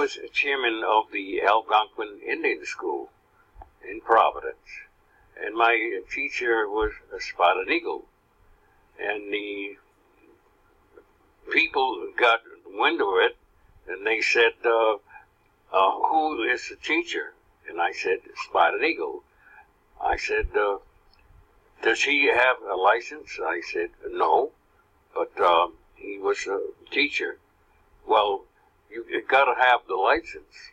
was chairman of the Algonquin Indian School in Providence, and my teacher was a spotted eagle. And the people got wind of it, and they said, who is the teacher? And I said, Spotted Eagle. I said, does he have a license? I said, no, but he was a teacher. Well, you got to have the license.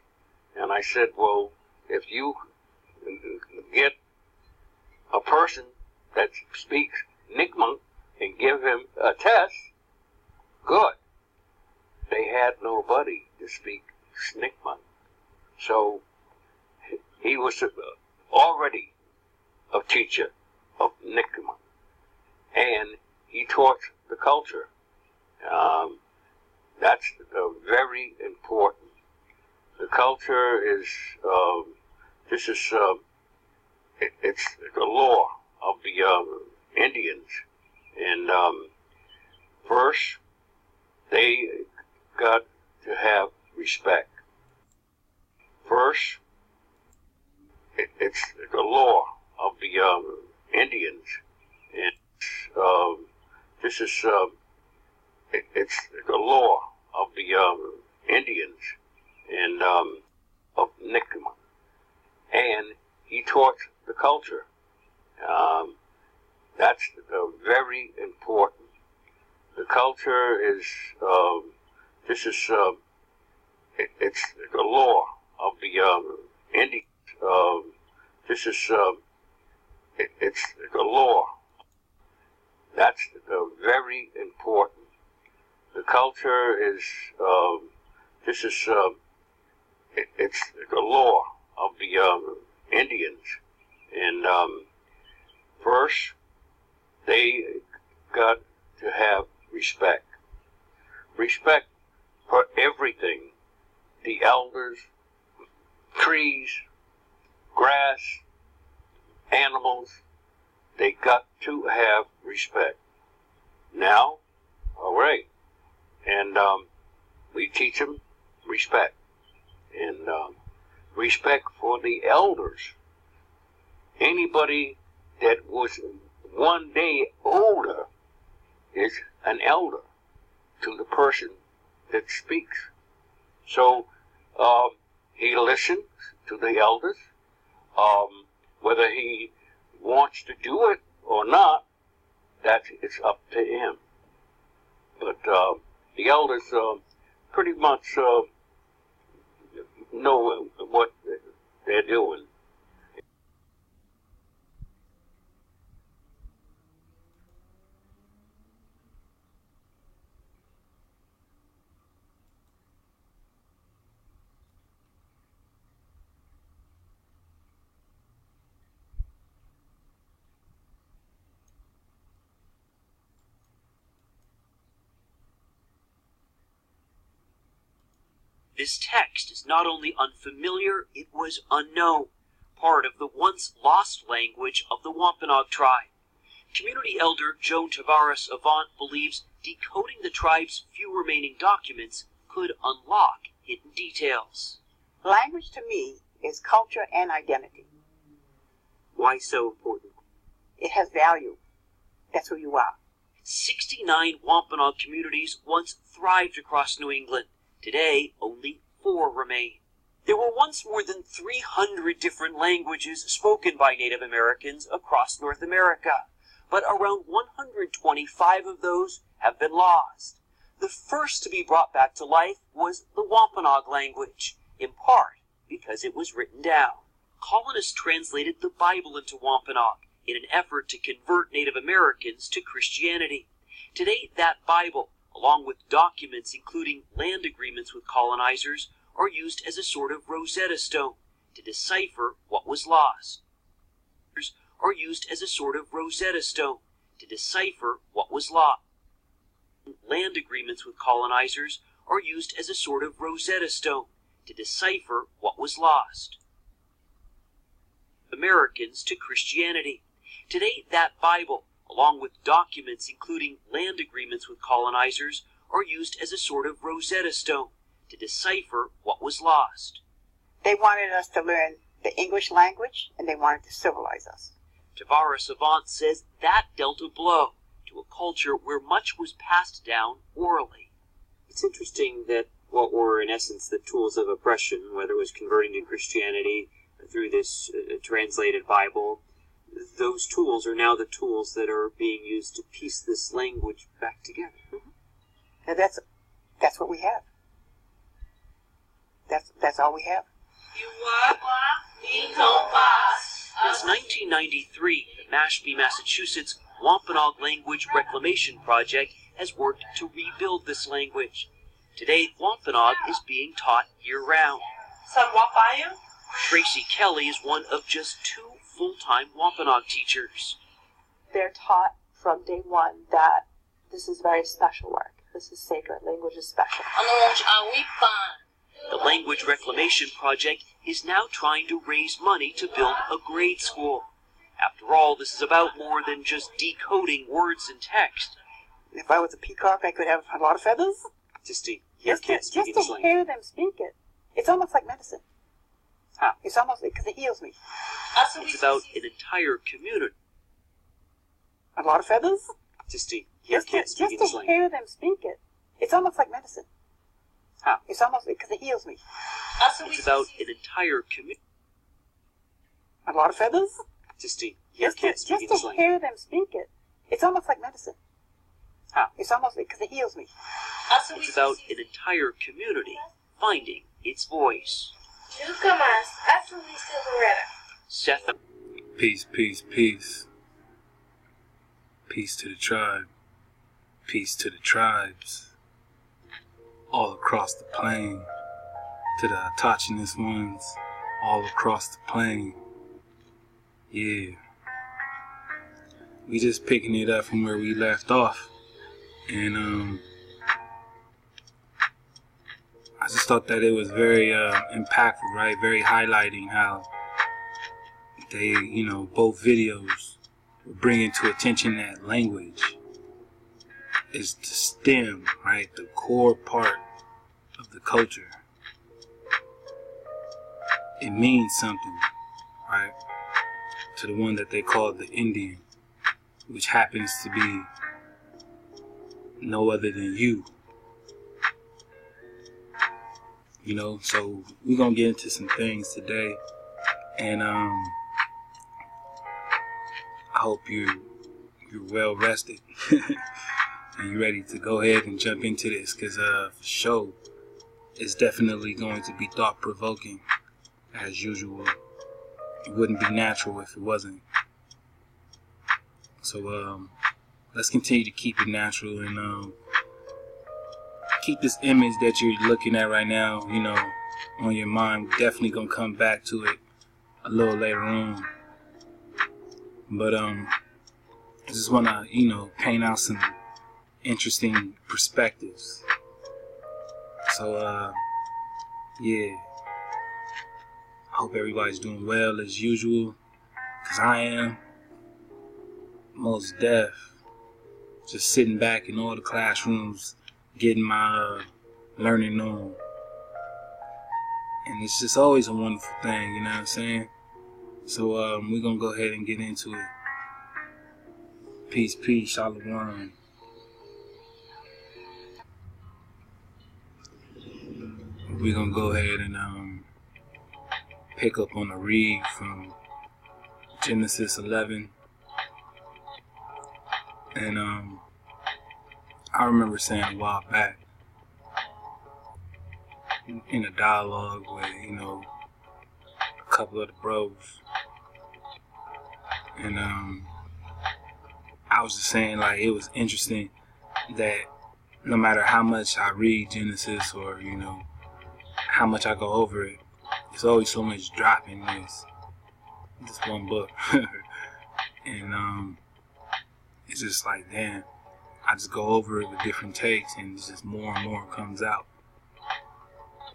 And I said, well, if you get a person that speaks Nipmuc and give him a test, good. They had nobody to speak Nipmuc. So he was already a teacher of Nipmuc, and he taught the culture. That's very important. The culture is, it's the law of the Indians. And first, they got to have respect. First, it's the law of the Indians. And it's the law of the Indians and of Nipmuc. And he taught the culture. That's very important. The culture is, it's the law of the Indians. It's the law. That's very important. The culture is, it's the law of the Indians. And first, they got to have respect. Respect for everything. The elders, trees, grass, animals, they got to have respect. Now, all right. And we teach them respect. And respect for the elders. Anybody that was one day older is an elder to the person that speaks. So he listens to the elders. Whether he wants to do it or not, it's up to him. But the elders pretty much know what they're doing. This text is not only unfamiliar, it was unknown, part of the once lost language of the Wampanoag tribe. Community elder Joan Tavares Avant believes decoding the tribe's few remaining documents could unlock hidden details. Language to me is culture and identity. Why so important? It has value. That's who you are. 69 Wampanoag communities once thrived across New England. Today, only 4 remain. There were once more than 300 different languages spoken by Native Americans across North America, but around 125 of those have been lost. The first to be brought back to life was the Wampanoag language, in part because it was written down. Colonists translated the Bible into Wampanoag in an effort to convert Native Americans to Christianity. Today, that Bible, along with documents including land agreements with colonizers, are used as a sort of Rosetta Stone to decipher what was lost. Are used as a sort of Rosetta Stone to decipher what was lost. Land agreements with colonizers are used as a sort of Rosetta Stone to decipher what was lost. Americans to Christianity. Today, that Bible, along with documents including land agreements with colonizers, are used as a sort of Rosetta Stone to decipher what was lost. They wanted us to learn the English language, and they wanted to civilize us. Tavara Savant says that dealt a blow to a culture where much was passed down orally. It's interesting that what were, in essence, the tools of oppression, whether it was converting to Christianity through this translated Bible, those tools are now the tools that are being used to piece this language back together. And that's what we have. That's all we have. Since 1993, the Mashpee, Massachusetts Wampanoag Language Reclamation Project has worked to rebuild this language. Today, Wampanoag is being taught year-round. Tracy Kelly is one of just 2 full-time Wampanoag teachers. They're taught from day one that this is very special work. This is sacred. Language is special. The Language Reclamation Project is now trying to raise money to build a grade school. After all, this is about more than just decoding words and text. If I was a peacock, I could have a lot of feathers. Just to hear kids speaking Just to hear them speak it. It's almost like medicine. How? It's almost because it heals me. It's about an entire community. A lot of feathers? Just to hear kids speaking Just to hear them speak it. It's almost like medicine. How? It's almost because it heals me. It's about an entire community. A lot of feathers? Just to hear kids speaking Just to hear them speak it. It's almost like medicine. How? It's almost because it heals me. It's about an entire community finding its voice. Seth. Peace, peace, peace. Peace to the tribe. Peace to the tribes. All across the plain. To the autochthonous ones. All across the plain. Yeah. We just picking it up from where we left off. And I just thought that it was very impactful, right? Very highlighting how they, both videos were bringing to attention that language is the stem, right? The core part of the culture. It means something, right? To the one that they call the Indian, which happens to be no other than you. So we're gonna get into some things today, and I hope you're well rested and you're ready to go ahead and jump into this, because for sure it's definitely going to be thought-provoking as usual. It wouldn't be natural if it wasn't. So let's continue to keep it natural and keep this image that you're looking at right now, on your mind. We're definitely gonna come back to it a little later on. But I just wanna, paint out some interesting perspectives. So yeah. I hope everybody's doing well as usual, cause I am. Most deaf. Just sitting back in all the classrooms, getting my learning on. And it's just always a wonderful thing, you know what I'm saying? So we're gonna go ahead and get into it. Peace, peace, shalom. We're gonna go ahead and pick up on a read from Genesis 11. And I remember saying a while back in a dialogue with, a couple of the bros, and I was just saying, like, it was interesting that no matter how much I read Genesis or, how much I go over it, there's always so much drop in this one book. And it's just like, damn, I just go over it with different takes, and it's just more and more comes out.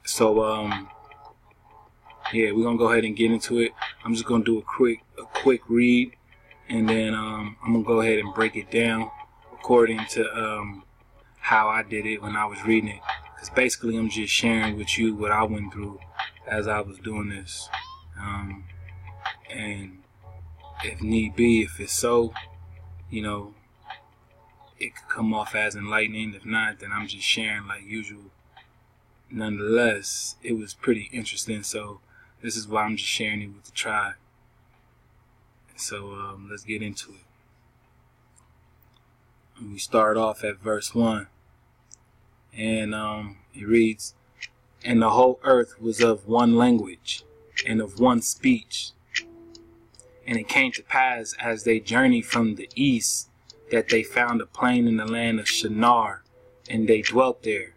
So yeah, we're gonna go ahead and get into it. I'm just gonna do a quick read, and then I'm gonna go ahead and break it down according to how I did it when I was reading it, because basically I'm just sharing with you what I went through as I was doing this. And if need be, if it's so, you know, it could come off as enlightening. If not, then I'm just sharing like usual. Nonetheless, it was pretty interesting, so this is why I'm just sharing it with the tribe. So let's get into it. And we start off at verse 1, and it reads, "And the whole earth was of one language and of one speech. And it came to pass, as they journeyed from the east, that they found a plain in the land of Shinar, and they dwelt there.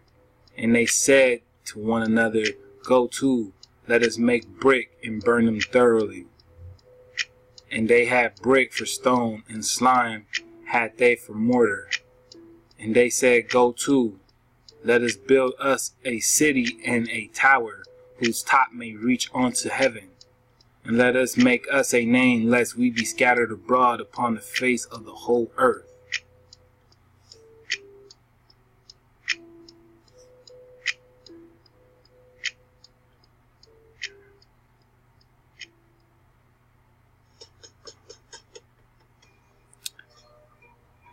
And they said to one another, Go to, let us make brick and burn them thoroughly. And they had brick for stone, and slime had they for mortar. And they said, Go to, let us build us a city and a tower, whose top may reach unto heaven. And let us make us a name, lest we be scattered abroad upon the face of the whole earth."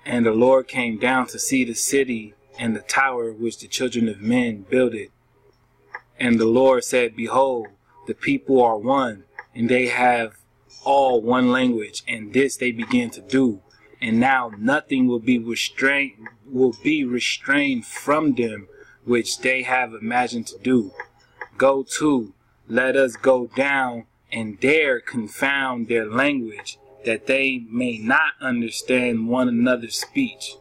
And the Lord came down to see the city and the tower which the children of men builded. And the Lord said, Behold, the people are one, and they have all one language, and this they begin to do. And now nothing will be restrained from them which they have imagined to do. Go to, let us go down, and there confound their language, that they may not understand one another's speech.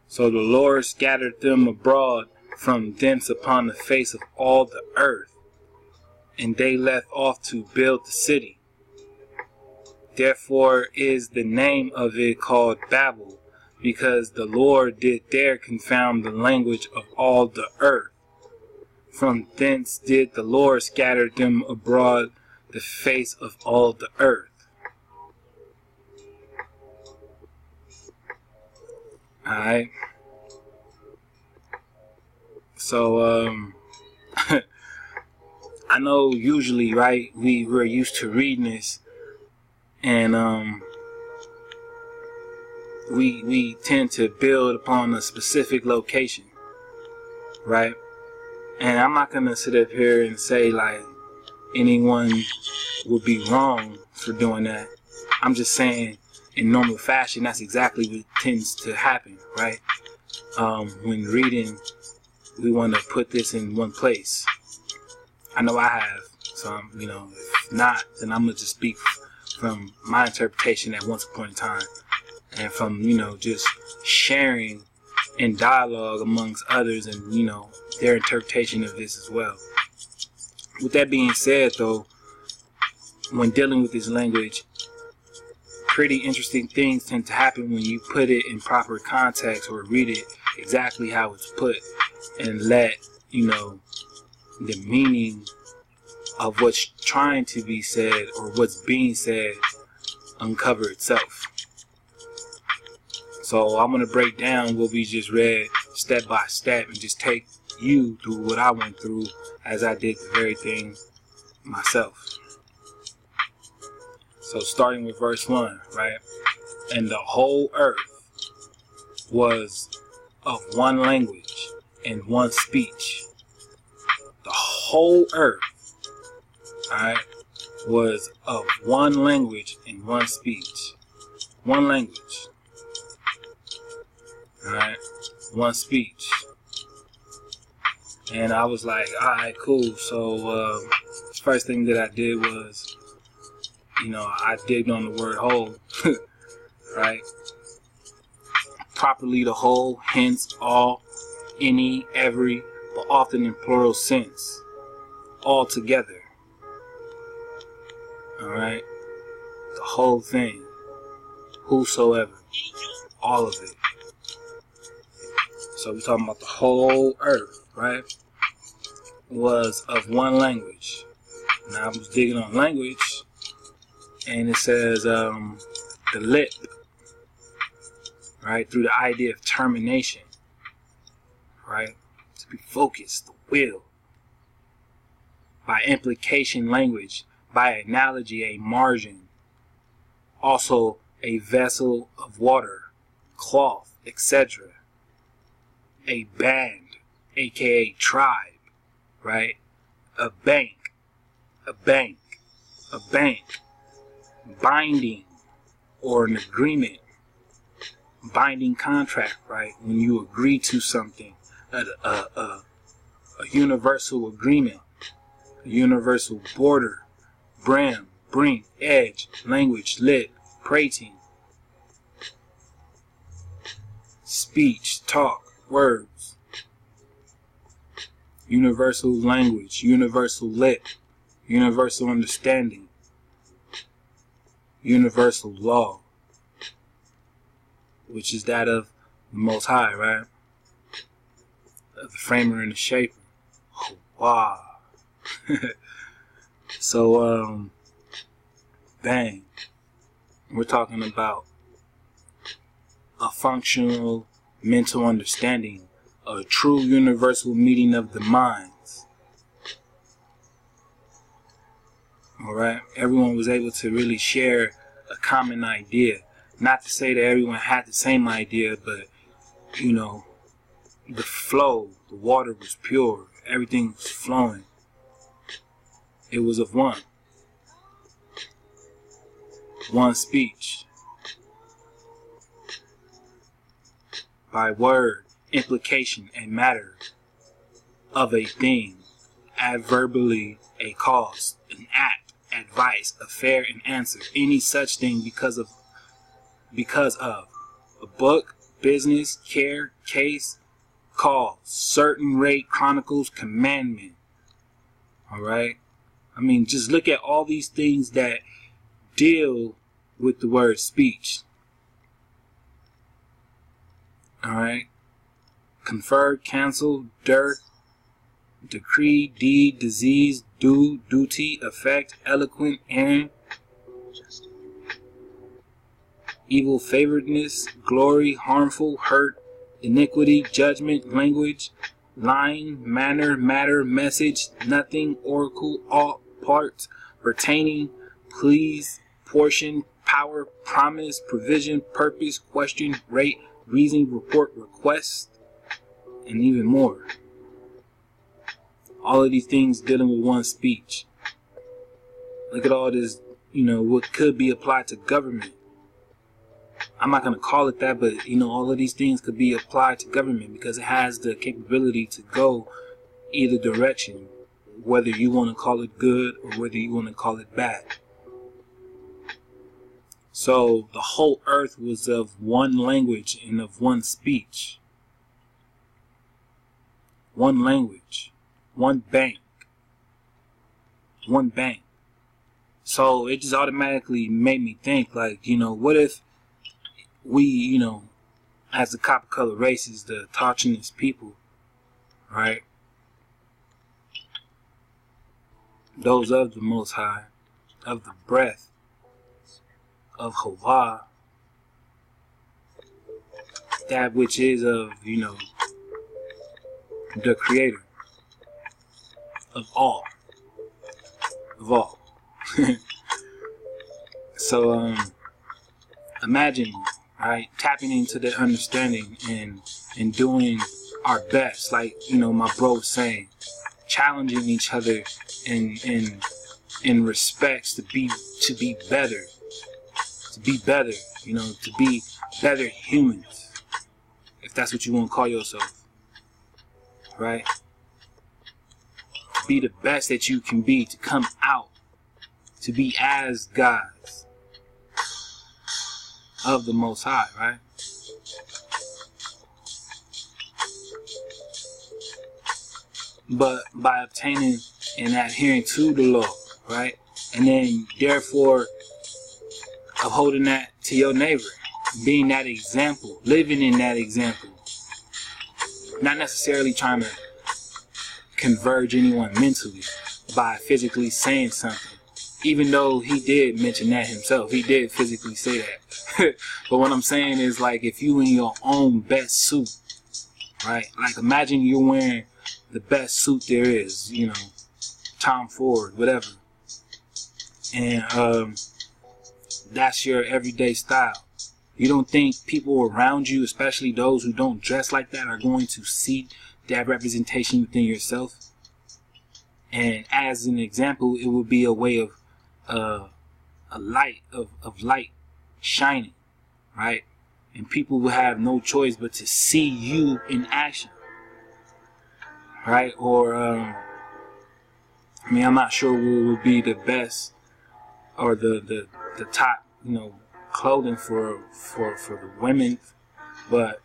So the Lord scattered them abroad from thence upon the face of all the earth, and they left off to build the city. Therefore is the name of it called Babel, because the Lord did there confound the language of all the earth. From thence did the Lord scatter them abroad the face of all the earth. Alright. So, I know usually, right, we're used to reading this, and we tend to build upon a specific location, right? And I'm not gonna sit up here and say like anyone would be wrong for doing that. I'm just saying, in normal fashion, that's exactly what tends to happen, right? When reading, we want to put this in one place. I know I have. So, you know, if not, then I'm going to just speak from my interpretation at once upon a time. And from, you know, just sharing in dialogue amongst others and, you know, their interpretation of this as well. With that being said, though, when dealing with this language, pretty interesting things tend to happen when you put it in proper context or read it exactly how it's put and let, you know, the meaning of what's trying to be said or what's being said uncover itself. So I'm going to break down what we just read step by step and just take you through what I went through as I did the very thing myself. So starting with verse 1, right? And the whole earth was of one language and one speech. The whole earth, alright, was of one language and one speech. One language. Alright, one speech. And I was like, alright, cool. So, first thing that I did was, you know, I digged on the word whole, right? Properly the whole, hence all, any, every, but often in plural sense. All together. Alright? The whole thing. Whosoever. All of it. So we're talking about the whole earth, right? Was of one language. Now I was digging on language, and it says the lip right? Through the idea of termination, right? To be focused, the will. By implication, language. By analogy, a margin. Also, a vessel of water, cloth, etc. A band, aka tribe, right? A bank, a bank, a bank. Binding, or an agreement. Binding contract, right? When you agree to something, a universal agreement, a universal border, brim, brink, edge, language, lip, prating, speech, talk, words, universal language, universal lip, universal understanding, universal law, which is that of the Most High, right? Of the framer and the shaper. Wow. So, bang. We're talking about a functional mental understanding, a true universal meeting of the minds. Alright? Everyone was able to really share a common idea. Not to say that everyone had the same idea, but, you know, the flow, the water was pure. Everything was flowing. It was of one. One speech. By word, implication, and matter of a thing. Adverbally, a cause, an act, advice, affair, and answer. Any such thing because of a book, business, care, case, call, certain rate, chronicles, commandment. Alright? I mean, just look at all these things that deal with the word speech. Alright? Conferred, canceled, dearth, decree, deed, disease, do, duty, effect, eloquent, errand, evil, favoredness, glory, harmful, hurt, iniquity, judgment, language, lying, manner, matter, message, nothing, oracle, all parts, pertaining, please, portion, power, promise, provision, purpose, question, rate, reason, report, request, and even more. All of these things dealing with one speech. Look at all this, you know, what could be applied to government. I'm not going to call it that, but, you know, all of these things could be applied to government because it has the capability to go either direction, whether you want to call it good or whether you want to call it bad. So the whole earth was of one language and of one speech. One language. One bank. One bank. So it just automatically made me think, like, you know, what if we, you know, as the copper color races, the Indigenous people, right? Those of the Most High, of the breath, of Hava, that which is of, you know, the Creator of all. Of all. So, imagine, right, tapping into the understanding and doing our best, like, you know, my bro was saying, challenging each other in respects to be better, you know, to be better humans, if that's what you want to call yourself, right? To be the best that you can be, to come out, to be as gods of the Most High, right? But by obtaining and adhering to the law, right? And then therefore upholding that to your neighbor, being that example, living in that example. Not necessarily trying to converge anyone mentally by physically saying something, even though he did mention that himself, he did physically say that. But what I'm saying is, like, if you in your own best suit, right? Like, imagine you're wearing the best suit there is, you know, Tom Ford, whatever. And that's your everyday style. You don't think people around you, especially those who don't dress like that, are going to see that representation within yourself? And as an example, it would be a way of a light of light shining, right? And people will have no choice but to see you in action, right? Or I mean, I'm not sure what would be the best or the top, you know, clothing for the women, but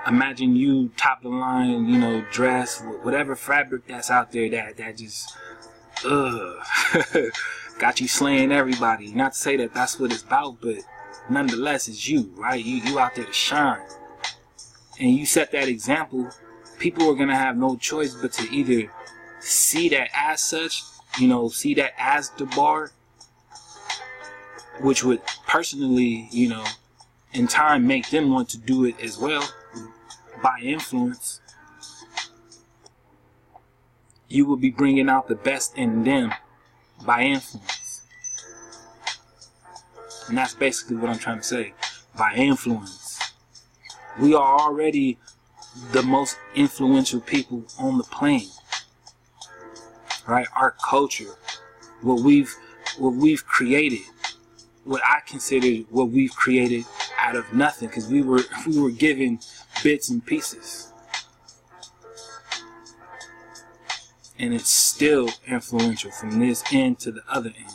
imagine you top the line, you know, dress, whatever fabric that's out there that just got you slaying everybody. Not to say that that's what it's about, but nonetheless, it's you, right? You out there to shine, and you set that example. People are gonna have no choice but to either see that as such, you know, see that as the bar, which would personally, you know, in time make them want to do it as well by influence. You will be bringing out the best in them by influence. And that's basically what I'm trying to say. By influence. We are already the most influential people on the planet. Right? Our culture, what we've created, what I consider what we've created out of nothing, because we were given bits and pieces, and it's still influential from this end to the other end.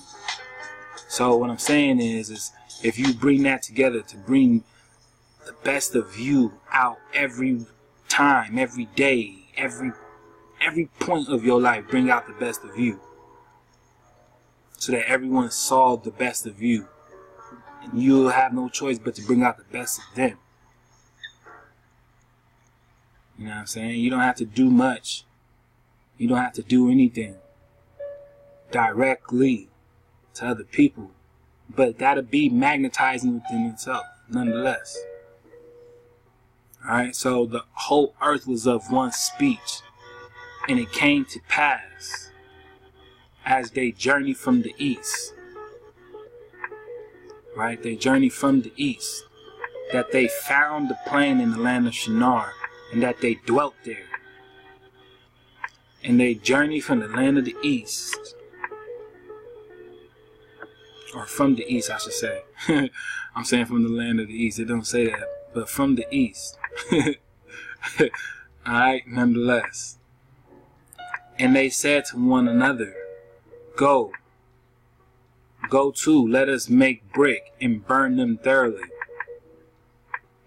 So what I'm saying is if you bring that together to bring the best of you out every time, every day, every point of your life, bring out the best of you, so that everyone saw the best of you. And you'll have no choice but to bring out the best of them. You know what I'm saying? You don't have to do much. You don't have to do anything directly to other people. But that'll be magnetizing within itself, nonetheless. Alright, so the whole earth was of one speech. And it came to pass as they journeyed from the east. Right, they journeyed from the east, that they found the plain in the land of Shinar, and that they dwelt there. And they journeyed from the land of the east, or from the east, I should say. I'm saying from the land of the east. It don't say that, but from the east. Alright, nonetheless. And they said to one another, Go to, let us make brick and burn them thoroughly.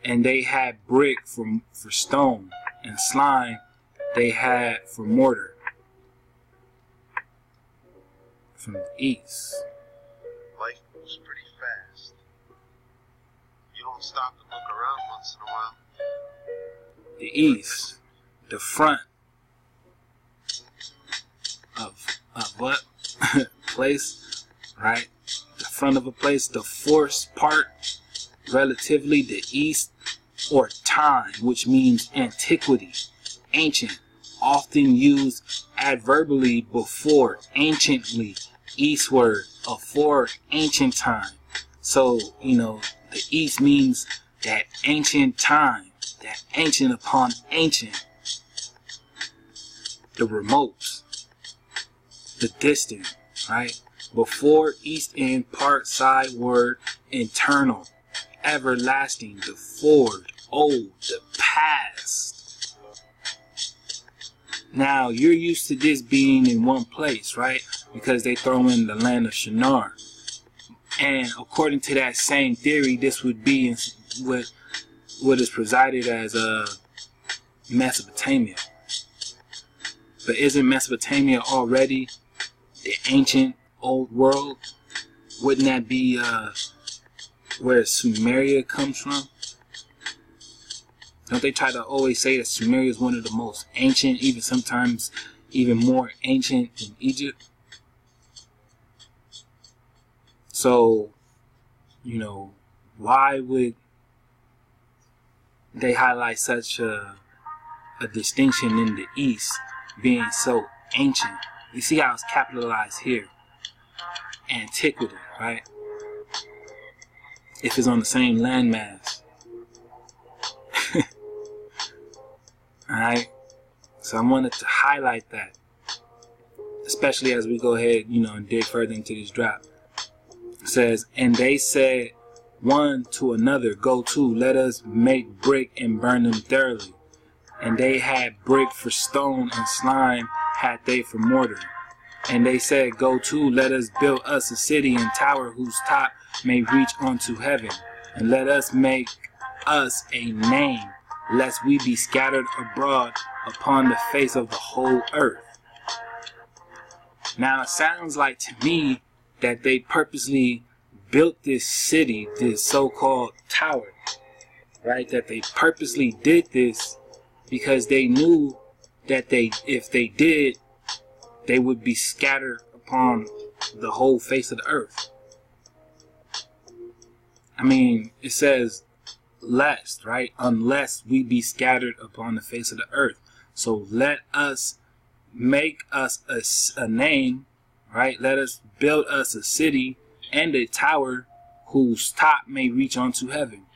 And they had brick for stone, and slime they had for mortar. From the east. Life moves pretty fast. You don't stop to look around once in a while. The east, the front of what place, right? The front of a place, the force part, relatively the east, or time, which means antiquity, ancient, often used adverbially before, anciently, eastward, afore ancient time. So, you know, the east means that ancient time, that ancient upon ancient, the remote, the distant, right? Before, east end, part, side, word, internal, everlasting, the forward, old, the past. Now, you're used to this being in one place, right? Because they throw in the land of Shinar. And according to that same theory, this would be in what is presided as Mesopotamia. But isn't Mesopotamia already the ancient old world? Wouldn't that be where Sumeria comes from? Don't they try to always say that Sumeria is one of the most ancient, even sometimes even more ancient than Egypt? So, you know, why would they highlight such a distinction in the East being so ancient? You see how it's capitalized here. Antiquity, right? If it's on the same landmass. Alright? So I wanted to highlight that. Especially as we go ahead, you know, and dig further into this drop. It says, and they said one to another, go to, let us make brick and burn them thoroughly. And they had brick for stone, and slime had they for mortar. And they said, go to, let us build us a city and tower whose top may reach unto heaven. And let us make us a name, lest we be scattered abroad upon the face of the whole earth. Now it sounds like to me that they purposely built this city, this so-called tower, right? That they purposely did this because they knew that if they did, they would be scattered upon the whole face of the earth. I mean, it says lest, right? Unless we be scattered upon the face of the earth. So let us make us a name, right? Let us build us a city and a tower whose top may reach unto heaven.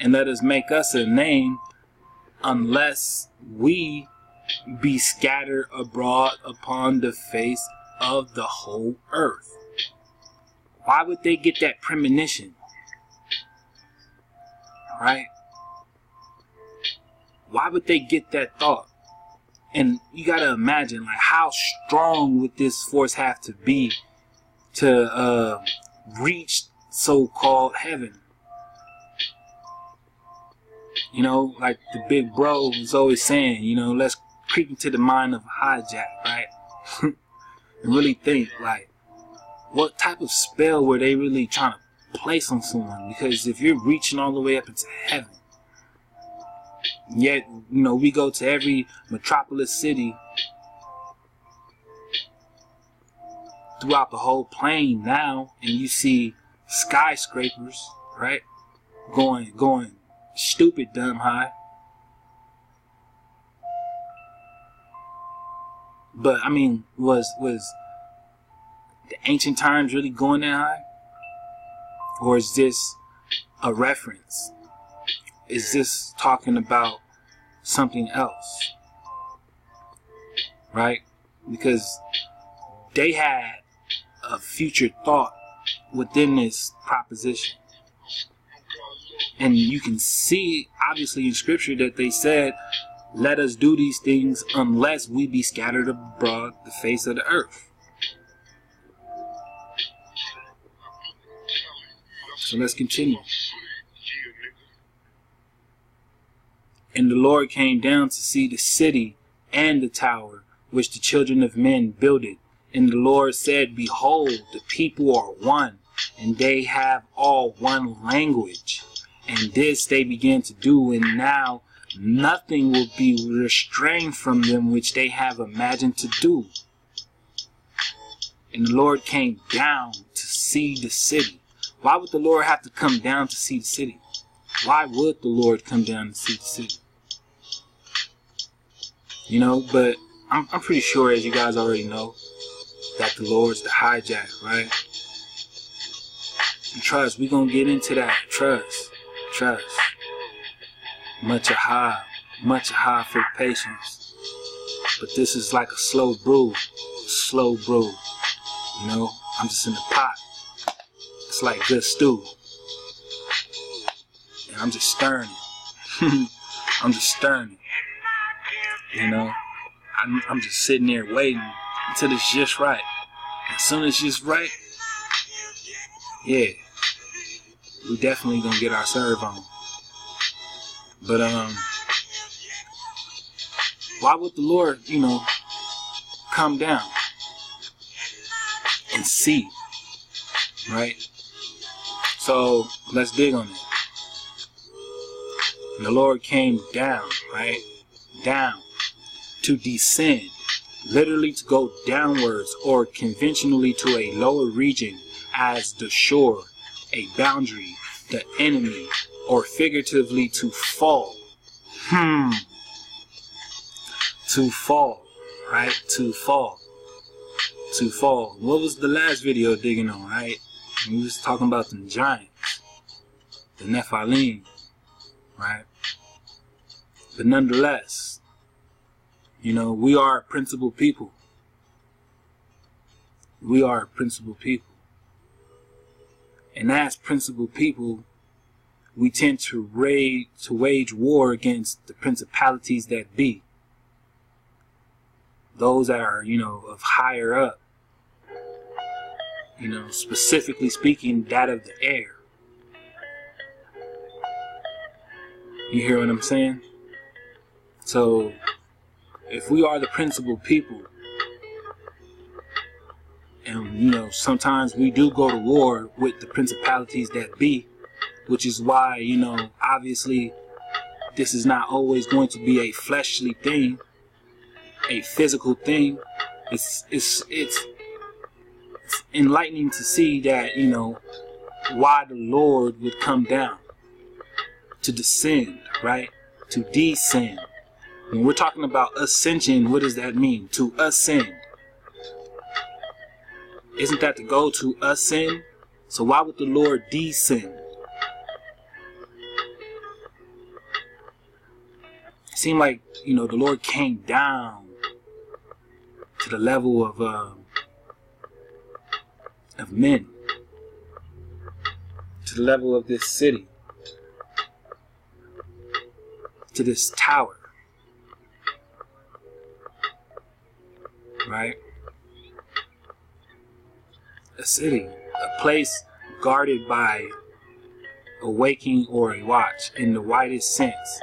And let us make us a name unless we be scattered abroad upon the face of the whole earth. Why would they get that premonition? Right? Why would they get that thought? And you gotta imagine, like, how strong would this force have to be to reach so-called heaven? You know, like the big bro was always saying, you know, let's creep into the mind of a hijack, right? And really think, like, what type of spell were they really trying to place on someone? Because if you're reaching all the way up into heaven, yet, you know, we go to every metropolis city throughout the whole plain now, and you see skyscrapers, right? Going stupid dumb high. But I mean, was the ancient times really going that high? Or is this a reference? Is this talking about something else? Right? Because they had a future thought within this proposition. And you can see, obviously, in scripture that they said, let us do these things unless we be scattered abroad the face of the earth. So let's continue. And the Lord came down to see the city and the tower which the children of men builded. And the Lord said, behold, the people are one, and they have all one language. And this they began to do, and now nothing will be restrained from them which they have imagined to do. And the Lord came down to see the city. Why would the Lord have to come down to see the city? Why would the Lord come down to see the city? You know, but I'm pretty sure, as you guys already know, that the Lord's the hijack, right? And trust, we're going to get into that. Trust. Much high for patience. But this is like a slow brew. You know, I'm just in the pot. It's like good stew. And I'm just stirring it. You know, I'm just sitting there waiting until it's just right. As soon as it's just right, yeah, we definitely gonna get our serve on. But why would the Lord, you know, come down and see, right? So let's dig on it. And the Lord came down, right? Down. To descend, literally to go downwards, or conventionally to a lower region, as the shore, a boundary, the enemy, or figuratively to fall. To fall, right? To fall. To fall. What was the last video digging on, right? We was talking about the giants, the Nephilim, right? But nonetheless, you know, we are principal people. We are principal people. And as principal people, we tend to wage war against the principalities that be. Those that are, you know, of higher up. You know, specifically speaking, that of the air. You hear what I'm saying? So, if we are the principal people, and, you know, sometimes we do go to war with the principalities that be, which is why, you know, obviously, this is not always going to be a fleshly thing, a physical thing. It's enlightening to see that, you know, why the Lord would come down to descend, right? To descend. When we're talking about ascension, what does that mean? To ascend. Isn't that to go to ascend? So why would the Lord descend? It seemed like, you know, the Lord came down to the level of men, to the level of this city, to this tower, right? A city, a place guarded by a waking or a watch in the widest sense,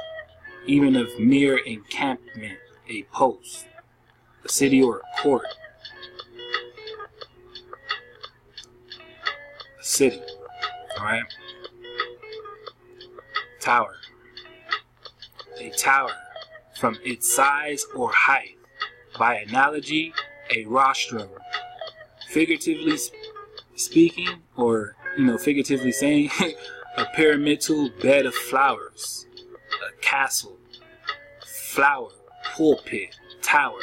even of mere encampment, a post, a city or a court. A city, alright? Tower. A tower, from its size or height, by analogy, a rostrum. Figuratively speaking, or, you know, figuratively saying, a pyramidal bed of flowers, a castle, flower, pulpit, tower.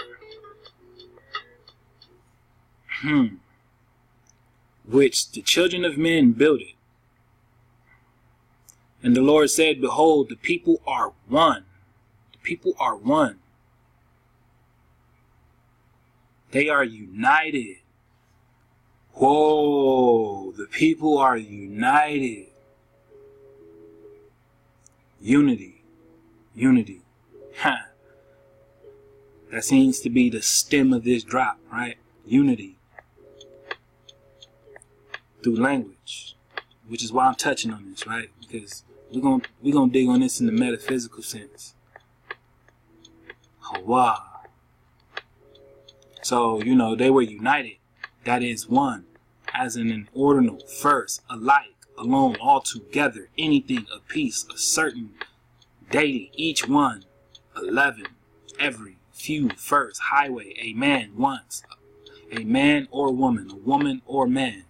Which the children of men builded. And the Lord said, behold, the people are one. The people are one. They are united. Whoa, the people are united. Unity. Unity. That seems to be the stem of this drop, right? Unity. Through language. Which is why I'm touching on this, right? Because we're gonna dig on this in the metaphysical sense. Hawa. So, you know, they were united. That is one, as in an ordinal, first, alike, alone, all together, anything, a piece, a certain, daily, each one, 11, every, few, first, highway, a man, once, a man or woman, a woman or man,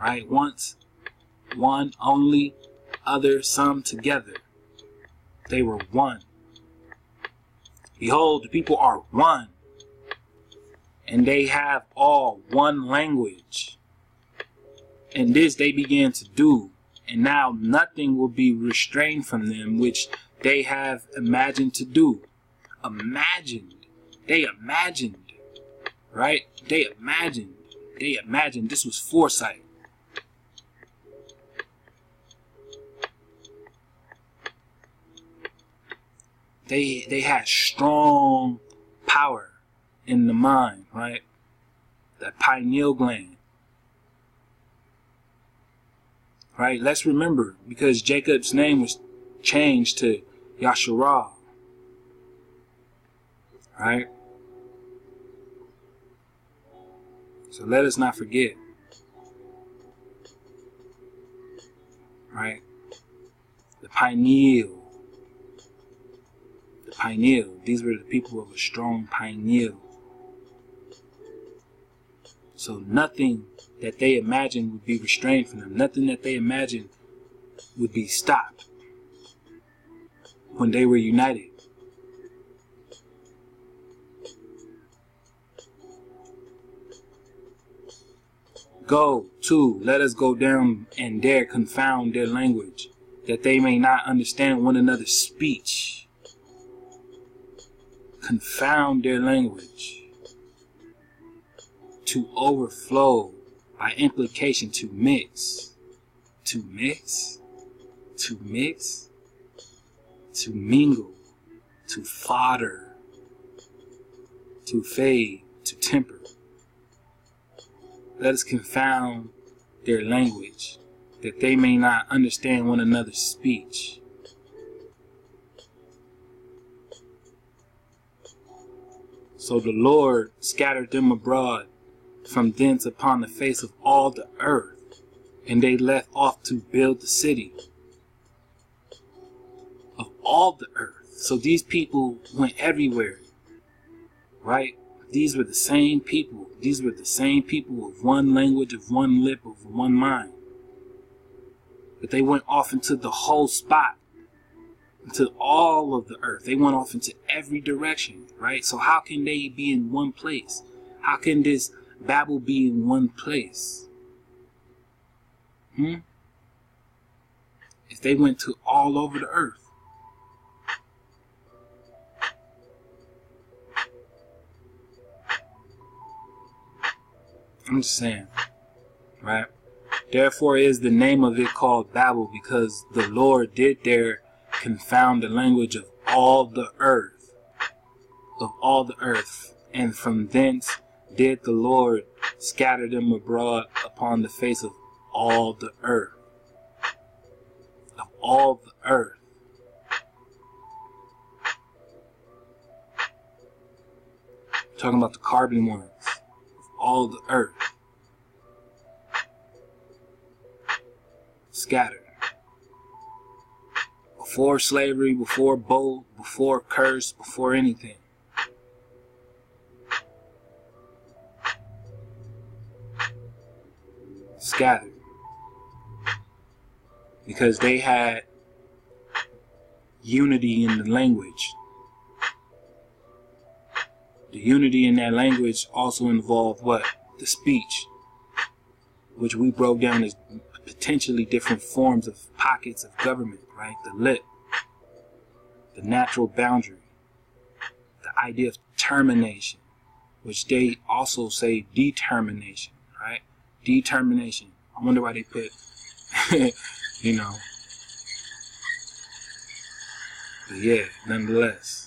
right? Once, one, only, other, some, together. They were one. Behold, the people are one. And they have all one language. And this they began to do. And now nothing will be restrained from them which they have imagined to do. Imagined. They imagined. Right? They imagined. They imagined. This was foresight. They had strong power in the mind, right? That pineal gland. Right? Let's remember, because Jacob's name was changed to Yasharah. Right? So let us not forget. Right? The pineal. The pineal. These were the people of a strong pineal. So nothing that they imagined would be restrained from them. Nothing that they imagined would be stopped when they were united. Go to, let us go down and there confound their language, that they may not understand one another's speech. Confound their language. To overflow, by implication, to mix. To mix. To mix. To mingle. To fodder. To fade. To temper. Let us confound their language, that they may not understand one another's speech. So the Lord scattered them abroad from thence upon the face of all the earth, and they left off to build the city of all the earth. So these people went everywhere, right? These were the same people. These were the same people of one language, of one lip, of one mind. But they went off into the whole spot, into all of the earth. They went off into every direction, right? So how can they be in one place? How can this Babel be in one place? If they went to all over the earth. I'm just saying, right? Therefore is the name of it called Babel, because the Lord did there confound the language of all the earth. Of all the earth. And from thence did the Lord scatter them abroad upon the face of all the earth. Of all the earth. I'm talking about the carbon ones. All the earth scattered. Before slavery, before bold, before curse, before anything. Scattered. Because they had unity in the language. The unity in that language also involved what? The speech, which we broke down as potentially different forms of pockets of government, right? The lip, the natural boundary, the idea of termination, which they also say determination, right? Determination. I wonder why they put, you know. But yeah, nonetheless.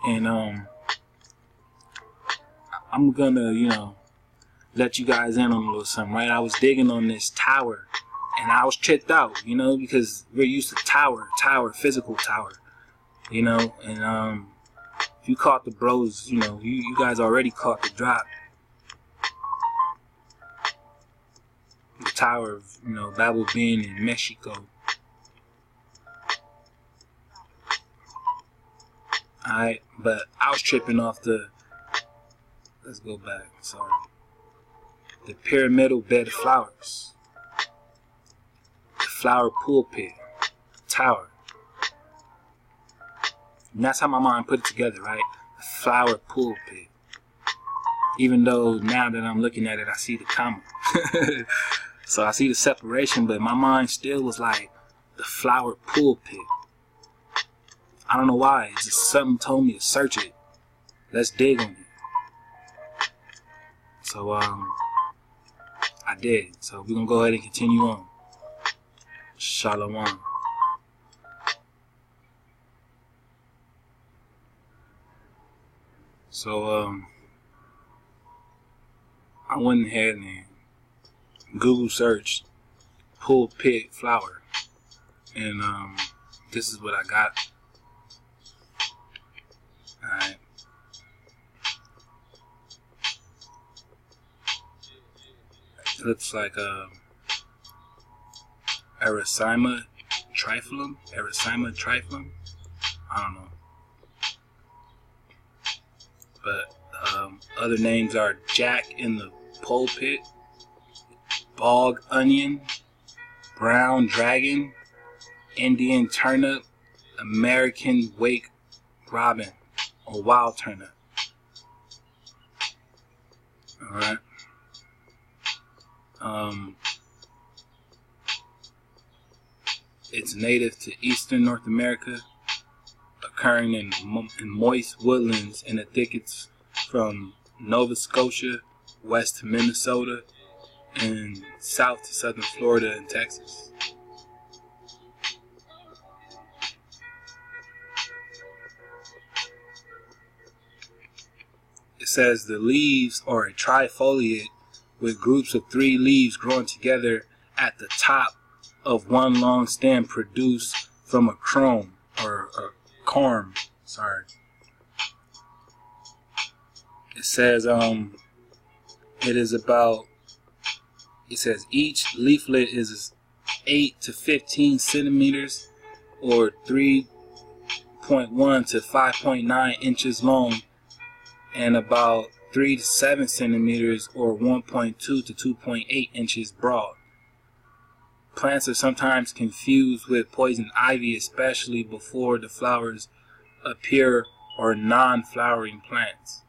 And I'm gonna, you know, let you guys in on a little something, right? I was digging on this tower, and I was tripped out, you know, because we're used to tower, physical tower, you know, and if you caught the bros, you know, you guys already caught the drop. The Tower of, you know, Babel being in Mexico. Alright, but I was tripping off the, let's go back, sorry. The pyramidal bed of flowers. The flower pulpit. Tower. And that's how my mind put it together, right? The flower pulpit. Even though now that I'm looking at it, I see the comma. So I see the separation, but my mind still was like, the flower pulpit. I don't know why. It's just something told me to search it. Let's dig on it. So, I did. So we're going to go ahead and continue on. Shalom. So, I went ahead and Google searched pulpit flower. And, this is what I got. Alright. It looks like Erythema triflum. I don't know. But Other names are jack in the pulpit, bog onion, brown dragon, Indian turnip, American wake robin, or wild turnip. Alright. It's native to eastern North America, occurring in moist woodlands and the thickets from Nova Scotia west to Minnesota and south to southern Florida and Texas. It says the leaves are a trifoliate with groups of 3 leaves growing together at the top of one long stem produced from a corm. It says it says each leaflet is 8 to 15 centimeters or 3.1 to 5.9 inches long and about 3 to 7 centimeters or 1.2 to 2.8 inches broad. Plants are sometimes confused with poison ivy, especially before the flowers appear, or non-flowering plants.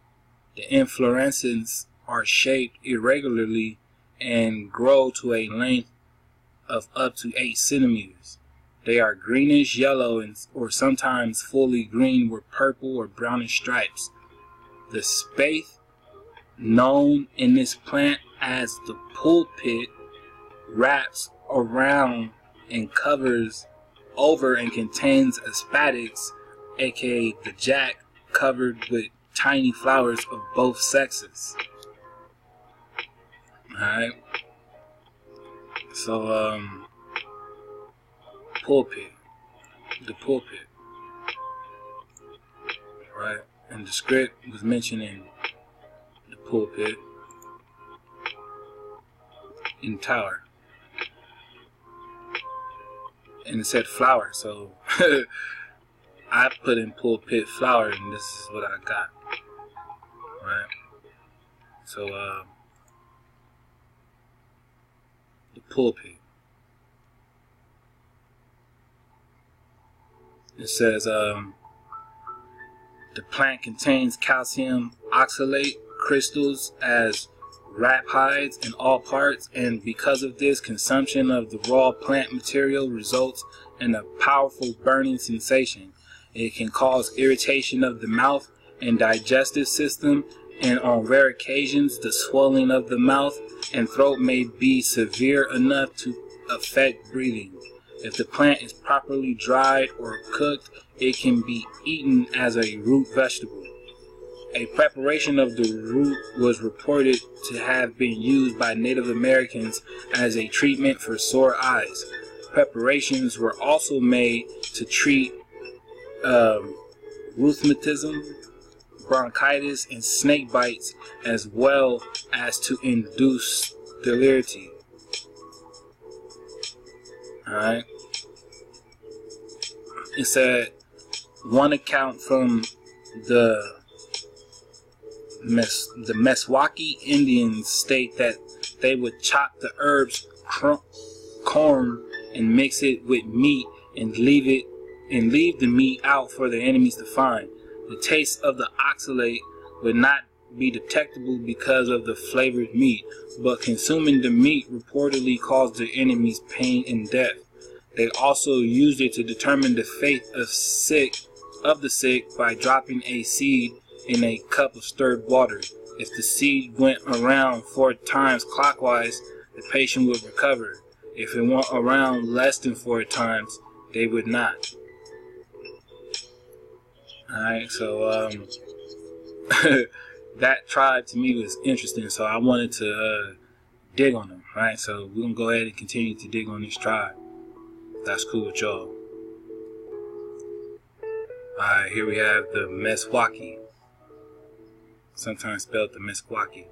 The inflorescences are shaped irregularly and grow to a length of up to 8 centimeters. They are greenish yellow or sometimes fully green with purple or brownish stripes. The spathe, known in this plant as the pulpit, wraps around and covers over and contains aspadics, aka the jack, covered with tiny flowers of both sexes. Alright. So, pulpit. The pulpit. Right. And the script was mentioning the pulpit in tower. And it said flower, so I put in pulpit flower and this is what I got. Right. So the pulpit. It says the plant contains calcium oxalate crystals as raphides in all parts, and because of this, consumption of the raw plant material results in a powerful burning sensation. It can cause irritation of the mouth and digestive system, and on rare occasions, the swelling of the mouth and throat may be severe enough to affect breathing. If the plant is properly dried or cooked, it can be eaten as a root vegetable. A preparation of the root was reported to have been used by Native Americans as a treatment for sore eyes. Preparations were also made to treat rheumatism, bronchitis, and snake bites, as well as to induce sterility. Alright. It said one account from the Meskwaki Indians state that they would chop the herbs corn and mix it with meat and leave the meat out for the enemies to find. The taste of the oxalate would not be detectable because of the flavored meat, but consuming the meat reportedly caused the enemies pain and death. They also used it to determine the fate of the sick by dropping a seed in a cup of stirred water. If the seed went around 4 times clockwise, the patient would recover. If it went around less than 4 times, they would not. Alright, so that tribe to me was interesting, so I wanted to dig on them, right? So we're going to go ahead and continue to dig on this tribe. That's cool with y'all. Alright, here we have the Meskwaki. Sometimes spelled the Meskwaki.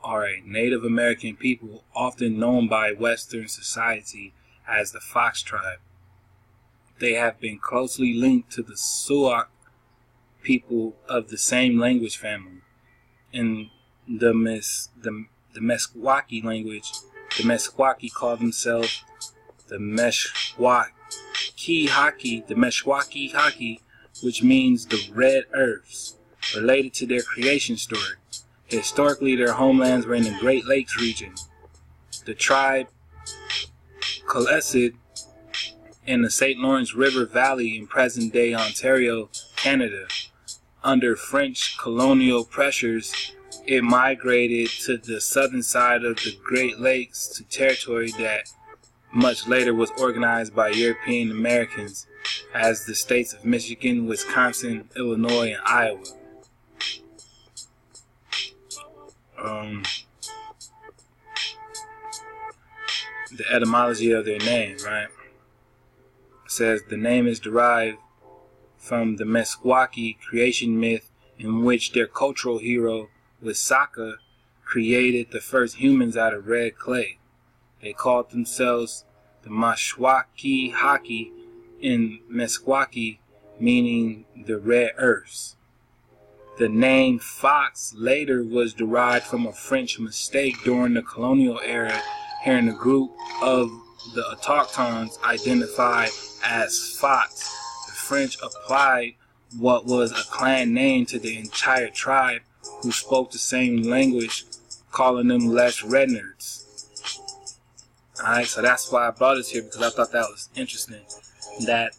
Alright, Native American people, often known by Western society as the Fox tribe. They have been closely linked to the Sioux people of the same language family. In the Meskwaki language, the Meskwaki call themselves the Meskwaki Haki, which means the red earths, related to their creation story. Historically, their homelands were in the Great Lakes region. The tribe coalesced in the St. Lawrence River Valley in present-day Ontario, Canada. Under French colonial pressures, it migrated to the southern side of the Great Lakes to territory that much later was organized by European Americans as the states of Michigan, Wisconsin, Illinois, and Iowa. The etymology of their name, right? It says the name is derived from the Meskwaki creation myth, in which their cultural hero Wisaka created the first humans out of red clay. They called themselves the Meskwaki Haki in Meskwaki, meaning the red earths. The name Fox later was derived from a French mistake during the colonial era, hearing a group of the autochtons identified as Fox. The French applied what was a clan name to the entire tribe who spoke the same language, calling them Les Rednards. Alright, so that's why I brought this here, because I thought that was interesting, that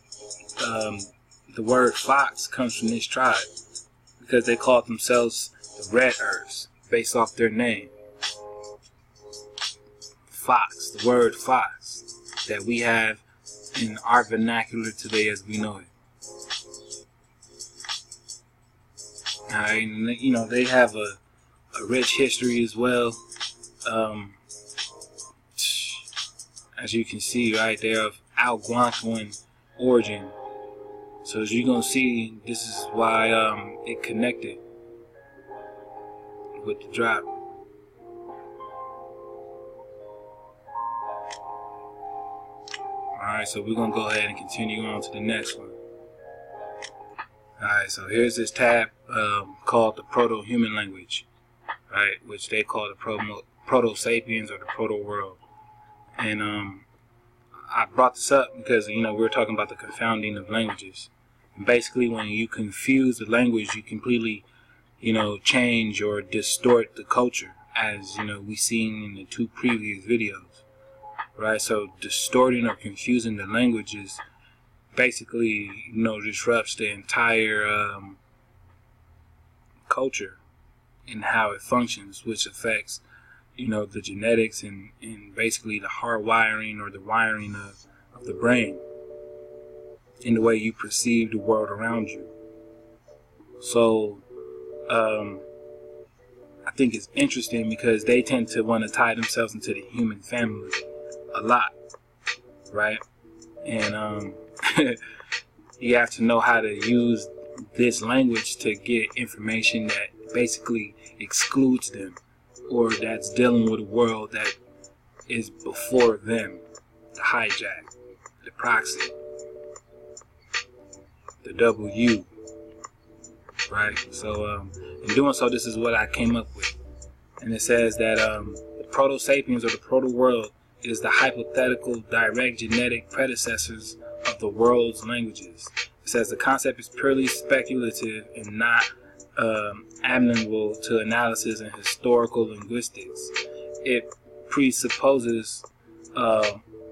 the word Fox comes from this tribe, because they called themselves the Red Earths, based off their name. Fox, the word Fox, that we have in our vernacular today as we know it. Alright, and you know, they have a rich history as well. As you can see, right, they're of Algonquin origin. So as you're going to see, this is why it connected with the drop. Alright, so we're going to go ahead and continue on to the next one. Alright, so here's this tab called the Proto-Human language, right, which they call the Proto-Sapiens or the Proto-World. And I brought this up because, you know, we were talking about the confounding of languages. And basically, when you confuse the language, you completely, you know, change or distort the culture, as, you know, we seen in the 2 previous videos, right? So distorting or confusing the languages basically, you know, disrupts the entire culture and how it functions, which affects, you know, the genetics and basically the hardwiring or the wiring of the brain in the way you perceive the world around you. So I think it's interesting because they tend to want to tie themselves into the human family a lot, right? And you have to know how to use this language to get information that basically excludes them, or that's dealing with a world that is before them. The hijack, the proxy, the W, right? So in doing so, this is what I came up with. And it says that the Proto-Sapiens or the Proto-World is the hypothetical direct genetic predecessors of the world's languages. It says the concept is purely speculative and not amenable to analysis in historical linguistics. It presupposes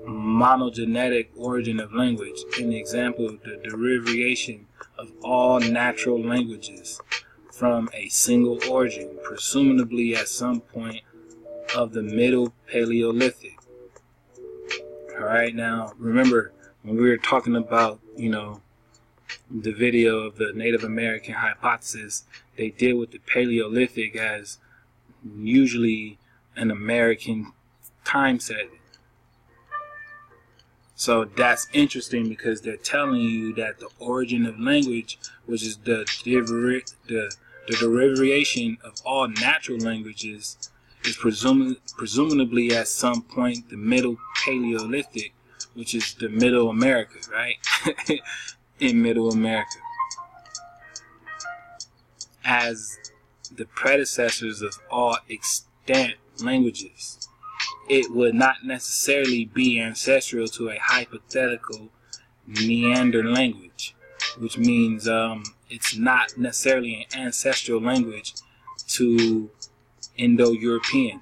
monogenetic origin of language, an example of the derivation of all natural languages from a single origin, presumably at some point of the Middle Paleolithic. Alright, now remember when we were talking about, you know, the video of the Native American hypothesis, they deal with the Paleolithic as usually an American time setting. So that's interesting because they're telling you that the origin of language, which is the derivation of all natural languages, is presumably at some point the Middle Paleolithic, which is the Middle America, right? In Middle America. as the predecessors of all extant languages. It would not necessarily be ancestral to a hypothetical Neander language, which means it's not necessarily an ancestral language to Indo-European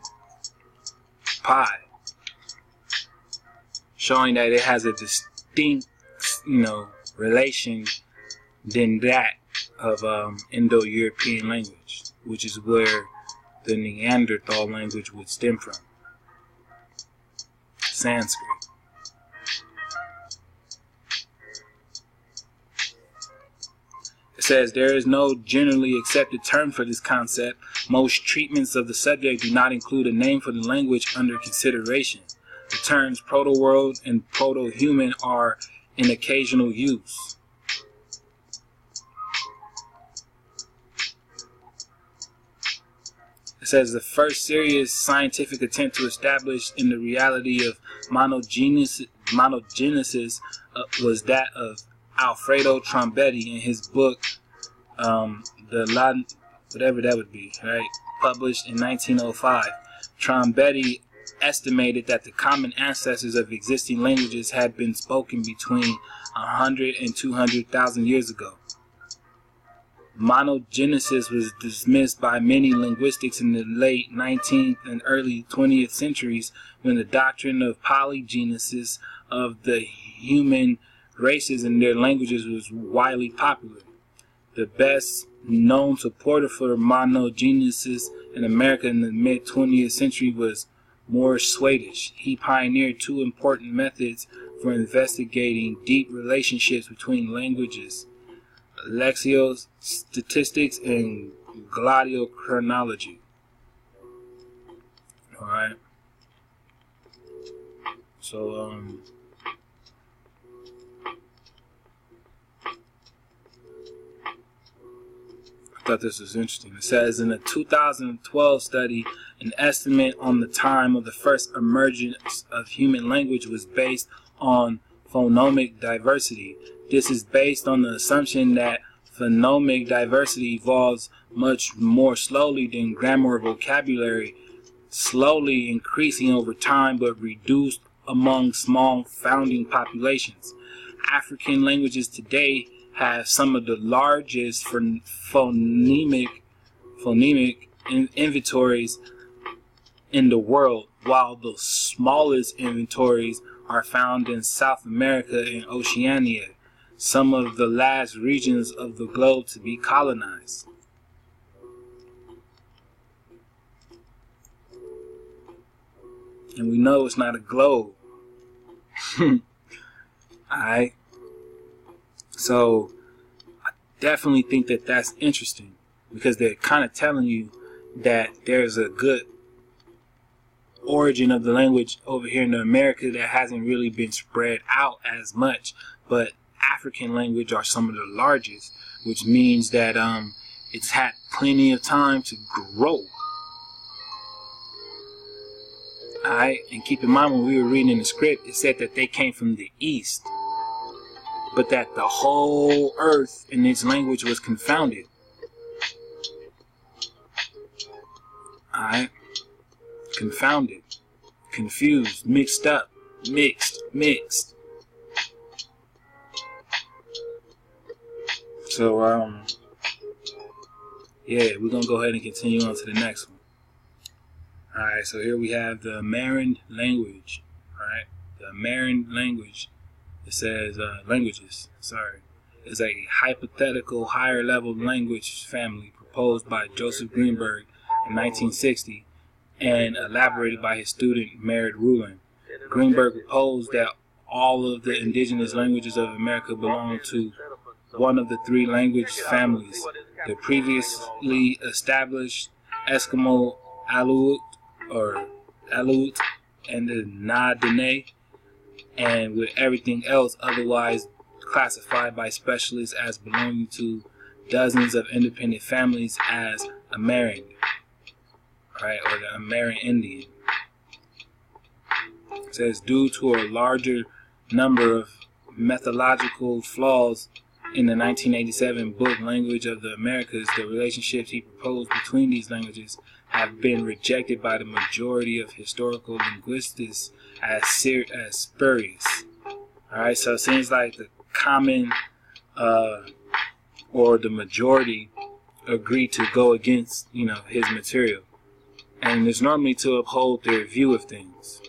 Pi, showing that it has a distinct, relation than that of Indo-European language, which is where the Neanderthal language would stem from. Sanskrit. It says there is no generally accepted term for this concept. Most treatments of the subject do not include a name for the language under consideration. The terms proto-world and proto-human are in occasional use. It says the first serious scientific attempt to establish in the reality of monogenesis was that of Alfredo Trombetti in his book, whatever that would be, right? Published in 1905. Trombetti estimated that the common ancestors of existing languages had been spoken between 100 and 200,000 years ago. Monogenesis was dismissed by many linguistics in the late 19th and early 20th centuries when the doctrine of polygenesis of the human races and their languages was widely popular. The best known supporter for monogenesis in America in the mid-20th century was Morris Swadesh. He pioneered two important methods for investigating deep relationships between languages: lexicostatistics and glottochronology. Alright. So, I thought this was interesting. It says in a 2012 study, an estimate on the time of the first emergence of human language was based on phonomic diversity. This is based on the assumption that phonomic diversity evolves much more slowly than grammar or vocabulary, slowly increasing over time but reduced among small founding populations. African languages today have some of the largest phonemic inventories in the world, while the smallest inventories are found in South America and Oceania, some of the last regions of the globe to be colonized. And we know it's not a globe. Alright? So, I definitely think that that's interesting, because they're kind of telling you that there's a good origin of the language over here in America that hasn't really been spread out as much, but African language are some of the largest, which means that it's had plenty of time to grow. Alright, and keep in mind when we were reading in the script, it said that they came from the east, but that the whole earth in its language was confounded. Alright? Confounded, confused, mixed up, mixed. So, yeah, we're going to go ahead and continue on to the next one. Alright, so here we have the Amerinds language. Alright, the Amerinds language. It says, is a hypothetical higher level language family proposed by Joseph Greenberg in 1960 and elaborated by his student Merritt Rulin. Greenberg proposed that all of the indigenous languages of America belong to one of the three language families: the previously established Eskimo Aleut and the Na-Dene, and with everything else otherwise classified by specialists as belonging to dozens of independent families as Amerinds, right, or the Amerinds Indian. It says due to a larger number of methodological flaws In the 1987 book Language of the Americas, the relationships he proposed between these languages have been rejected by the majority of historical linguists as spurious. Alright, so it seems like the common or the majority agree to go against, his material. And it's normally to uphold their view of things.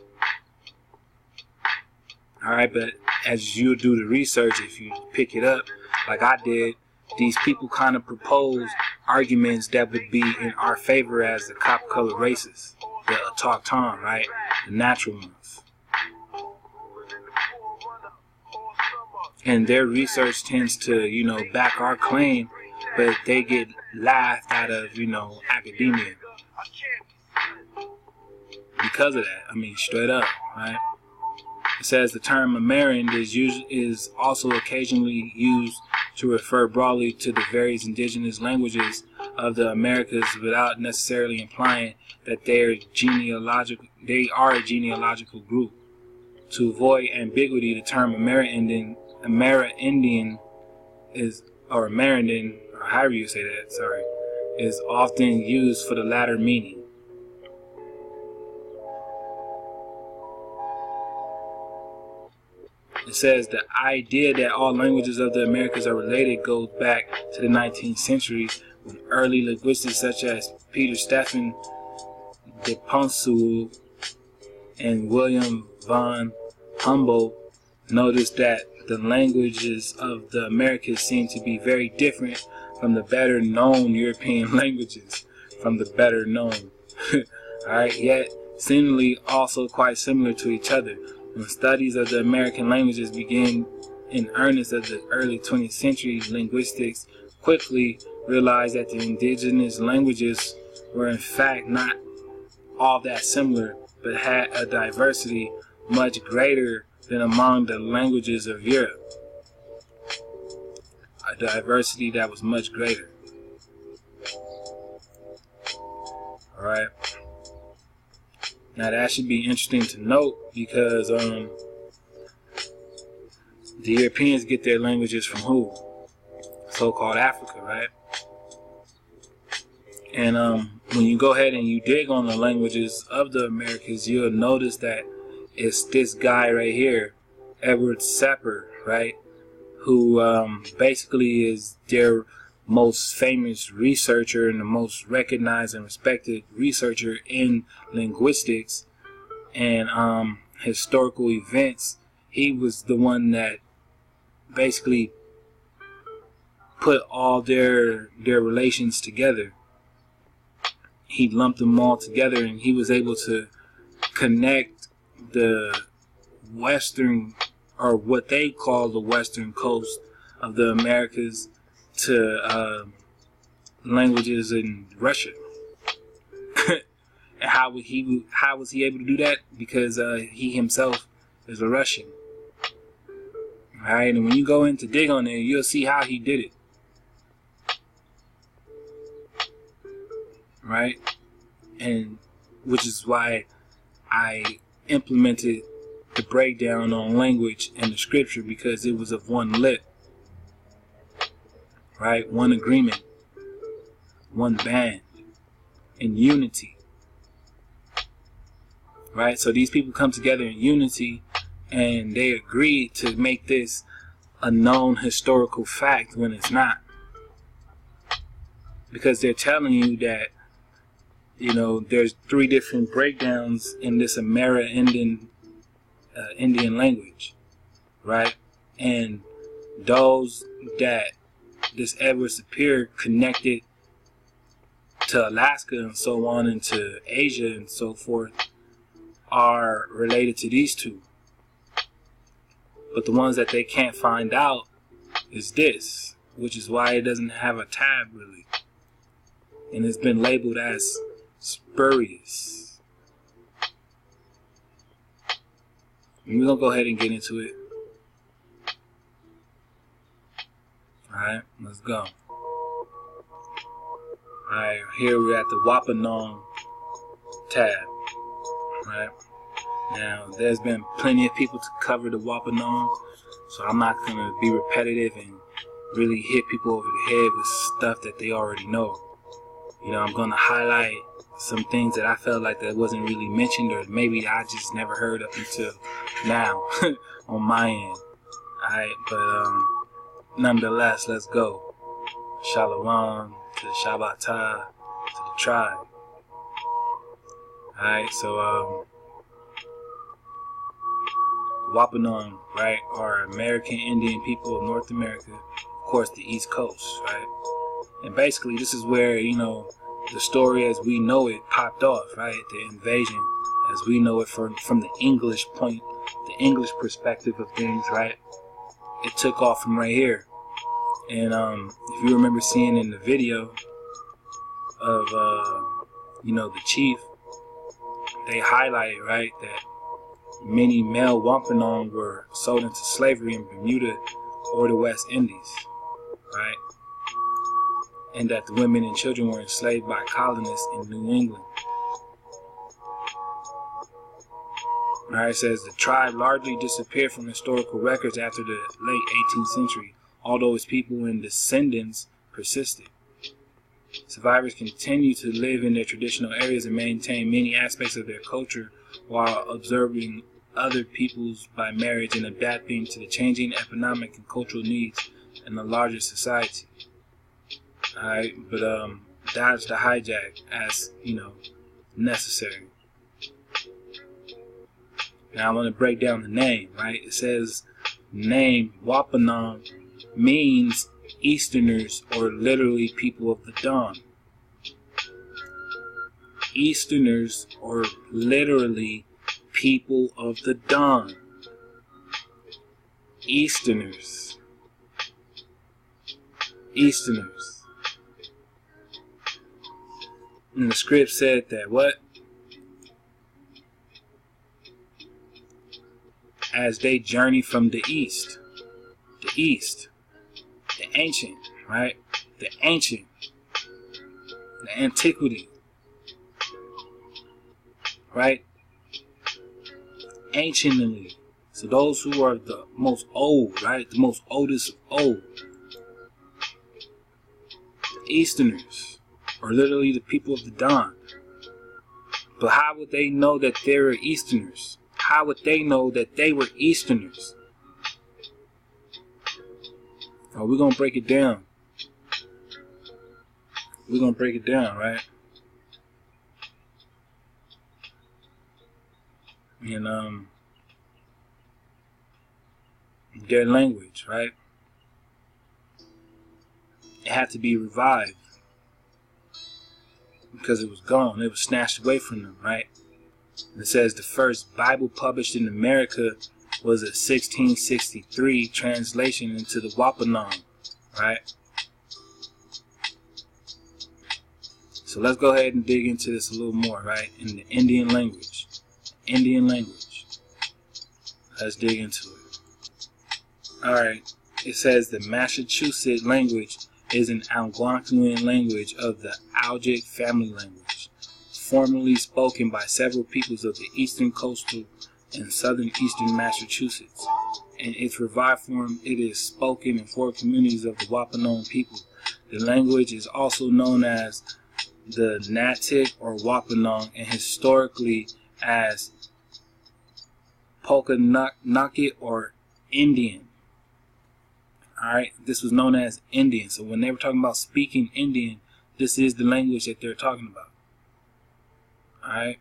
Alright, but as you do the research, if you pick it up, like I did, these people kind of propose arguments that would be in our favor as the copper-colored races, the autochthon, right? The natural ones. And their research tends to, back our claim, but they get laughed out of, academia. Because of that, I mean, straight up, right? It says the term Amerinds is also occasionally used to refer broadly to the various indigenous languages of the Americas without necessarily implying that they are a genealogical group. To avoid ambiguity, the term Amerindian is, or Amerindian, or however you say that, is often used for the latter meaning. It says the idea that all languages of the Americas are related goes back to the 19th century when early linguists such as Peter Stephen de Ponceau and William von Humboldt noticed that the languages of the Americas seem to be very different from the better known European languages. Alright, yet seemingly also quite similar to each other. When studies of the American languages began in earnest of the early 20th century, linguistics quickly realized that the indigenous languages were in fact not all that similar, but had a diversity much greater than among the languages of Europe. A diversity that was much greater. Alright. Now that should be interesting to note because the Europeans get their languages from who? So-called Africa, right? And when you go ahead and you dig on the languages of the Americas, you'll notice that it's this guy right here, Edward Sapir, right? Who basically is their most famous researcher and the most recognized and respected researcher in linguistics and historical events. He was the one that basically put all their relations together. He lumped them all together, and he was able to connect the western, or what they call the western coast of the Americas, to languages in Russia. And how was he able to do that? Because he himself is a Russian. Alright, and when you go in to dig on it, you'll see how he did it. Right? And which is why I implemented the breakdown on language and the scripture, because it was of one lip. Right? One agreement, one band, in unity. Right? So these people come together in unity and they agree to make this a known historical fact when it's not. Because they're telling you that, there's 3 different breakdowns in this Amerindian Indian language. Right? And those that this Edward Sapir connected to Alaska and so on, and to Asia and so forth, are related to these 2. But the ones that they can't find out is this, which is why it doesn't have a tab really. And it's been labeled as spurious. And we're going to go ahead and get into it. Alright, let's go. Alright, here we're at the Wampanoag tab. Right? Now, there's been plenty of people to cover the Wampanoag, so I'm not going to be repetitive and really hit people over the head with stuff that they already know. You know, I'm going to highlight some things that I felt like that wasn't really mentioned, or maybe I just never heard up until now on my end. Alright, but nonetheless, let's go. Shalom to the Shabbatah, to the tribe. Alright, so Wampanoag, right, are American Indian people of North America, of course the East Coast, right? And basically this is where, you know, the story as we know it popped off, right? The invasion as we know it from the English point, the English perspective of things, right? It took off from right here. And if you remember seeing in the video of you know, the chief, they highlighted, right, that many male Wampanoag were sold into slavery in Bermuda or the West Indies, right? And that the women and children were enslaved by colonists in New England. Alright, it says the tribe largely disappeared from historical records after the late 18th century, although its people and descendants persisted. Survivors continue to live in their traditional areas and maintain many aspects of their culture while observing other peoples by marriage and adapting to the changing economic and cultural needs in the larger society. Alright, but dodge the hijack as, you know, necessary. Now I want to break down the name, right? It says name Wampanoag means Easterners, or literally people of the dawn. Easterners, or literally people of the dawn. Easterners. Easterners. And the script said that what? As they journey from the east. The east. The ancient, right? The ancient. The antiquity. Right? Anciently. So those who are the most old, right? The most oldest of old. Easterners. Or literally the people of the dawn. But how would they know that they were Easterners? How would they know that they were Easterners? Oh, we're going to break it down. We're going to break it down, right? And, their language, right? It had to be revived. Because it was gone. It was snatched away from them, right? It says the first Bible published in America was a 1663 translation into the Wampanoag, right? So let's go ahead and dig into this a little more, right? In the Indian language. Indian language. Let's dig into it. Alright. It says the Massachusetts language is an Algonquian language of the Algic family language, formerly spoken by several peoples of the eastern coastal and southern eastern Massachusetts. In its revived form, it is spoken in 4 communities of the Wampanoag people. The language is also known as the Natick or Wampanoag, and historically as Pokanoket or Indian. Alright, this was known as Indian. So when they were talking about speaking Indian, this is the language that they're talking about. Alright?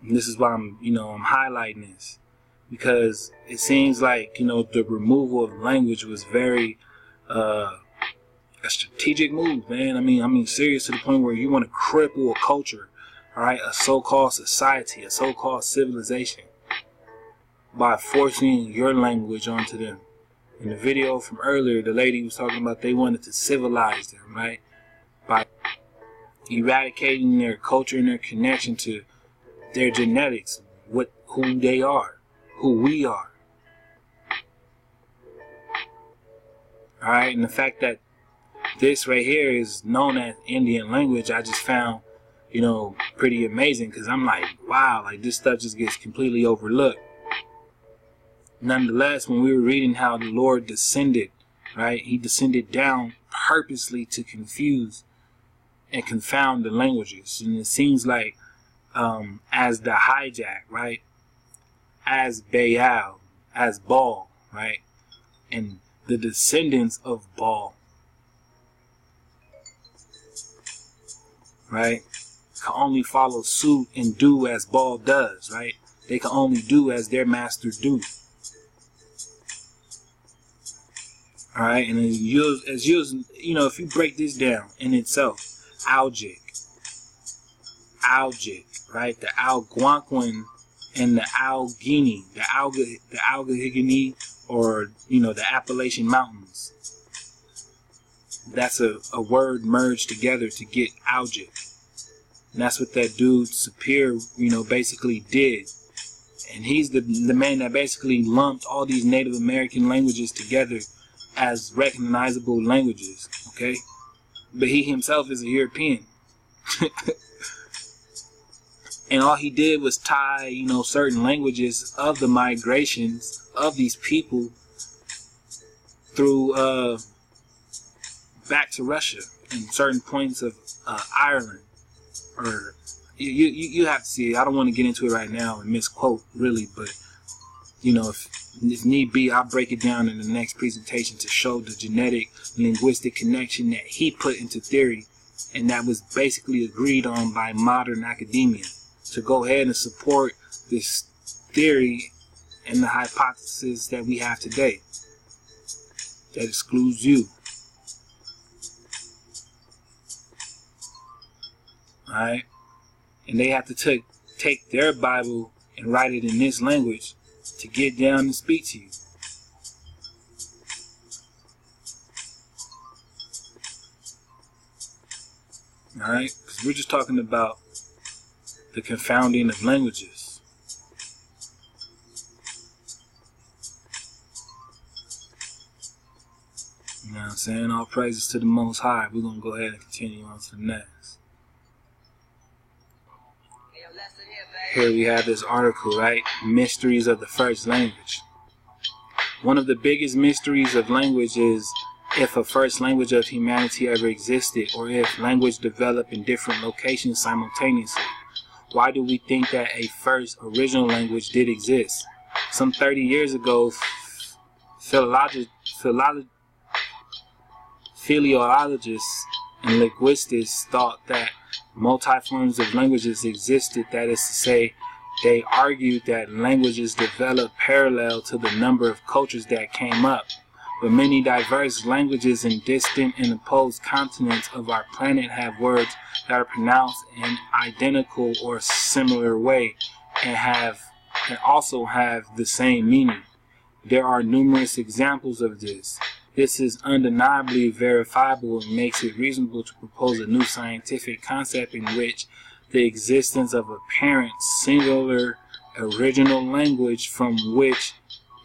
And this is why I'm highlighting this. Because it seems like, the removal of language was very a strategic move, man. I mean serious, to the point where you want to cripple a culture, alright, a so-called society, a so-called civilization, by forcing your language onto them. In the video from earlier, the lady was talking about they wanted to civilize them, right? By eradicating their culture and their connection to their genetics, who they are, who we are. Alright, and the fact that this right here is known as Indian language, I just found, pretty amazing, because I'm like, wow, like this stuff just gets completely overlooked. Nonetheless, when we were reading how the Lord descended, right? He descended down purposely to confuse and confound the languages. And it seems like as the hijack, right? As Baal, as Baal, right? And the descendants of Baal, right? Can only follow suit and do as Baal does, right? They can only do as their master do. All right, and if you break this down in itself, algic, right? The Algonquin and the Allegheny, the Allegheny, or the Appalachian Mountains. That's a word merged together to get algic. And that's what that dude Sapir, basically did. And he's the man that basically lumped all these Native American languages together as recognizable languages, okay? But he himself is a European. And all he did was tie, certain languages of the migrations of these people through back to Russia and certain points of Ireland. Or you have to see it. I don't want to get into it right now and misquote really, but if need be, I'll break it down in the next presentation to show the genetic linguistic connection that he put into theory, and that was basically agreed on by modern academia to go ahead and support this theory and the hypothesis that we have today that excludes you. Alright? And they have to take their Bible and write it in this language to get down and speak to you. Alright? Because we're just talking about the confounding of languages. You know what I'm saying? All praises to the Most High. We're going to go ahead and continue on to the next. Here we have this article, right? Mysteries of the first language. One of the biggest mysteries of language is if a first language of humanity ever existed, or if language developed in different locations simultaneously. Why do we think that a first original language did exist? Some 30 years ago, philologists and linguists thought that multi-forms of languages existed. That is to say, they argued that languages developed parallel to the number of cultures that came up. But many diverse languages in distant and opposed continents of our planet have words that are pronounced in identical or similar way and also have the same meaning. There are numerous examples of this. This is undeniably verifiable and makes it reasonable to propose a new scientific concept in which the existence of a parent singular original language from which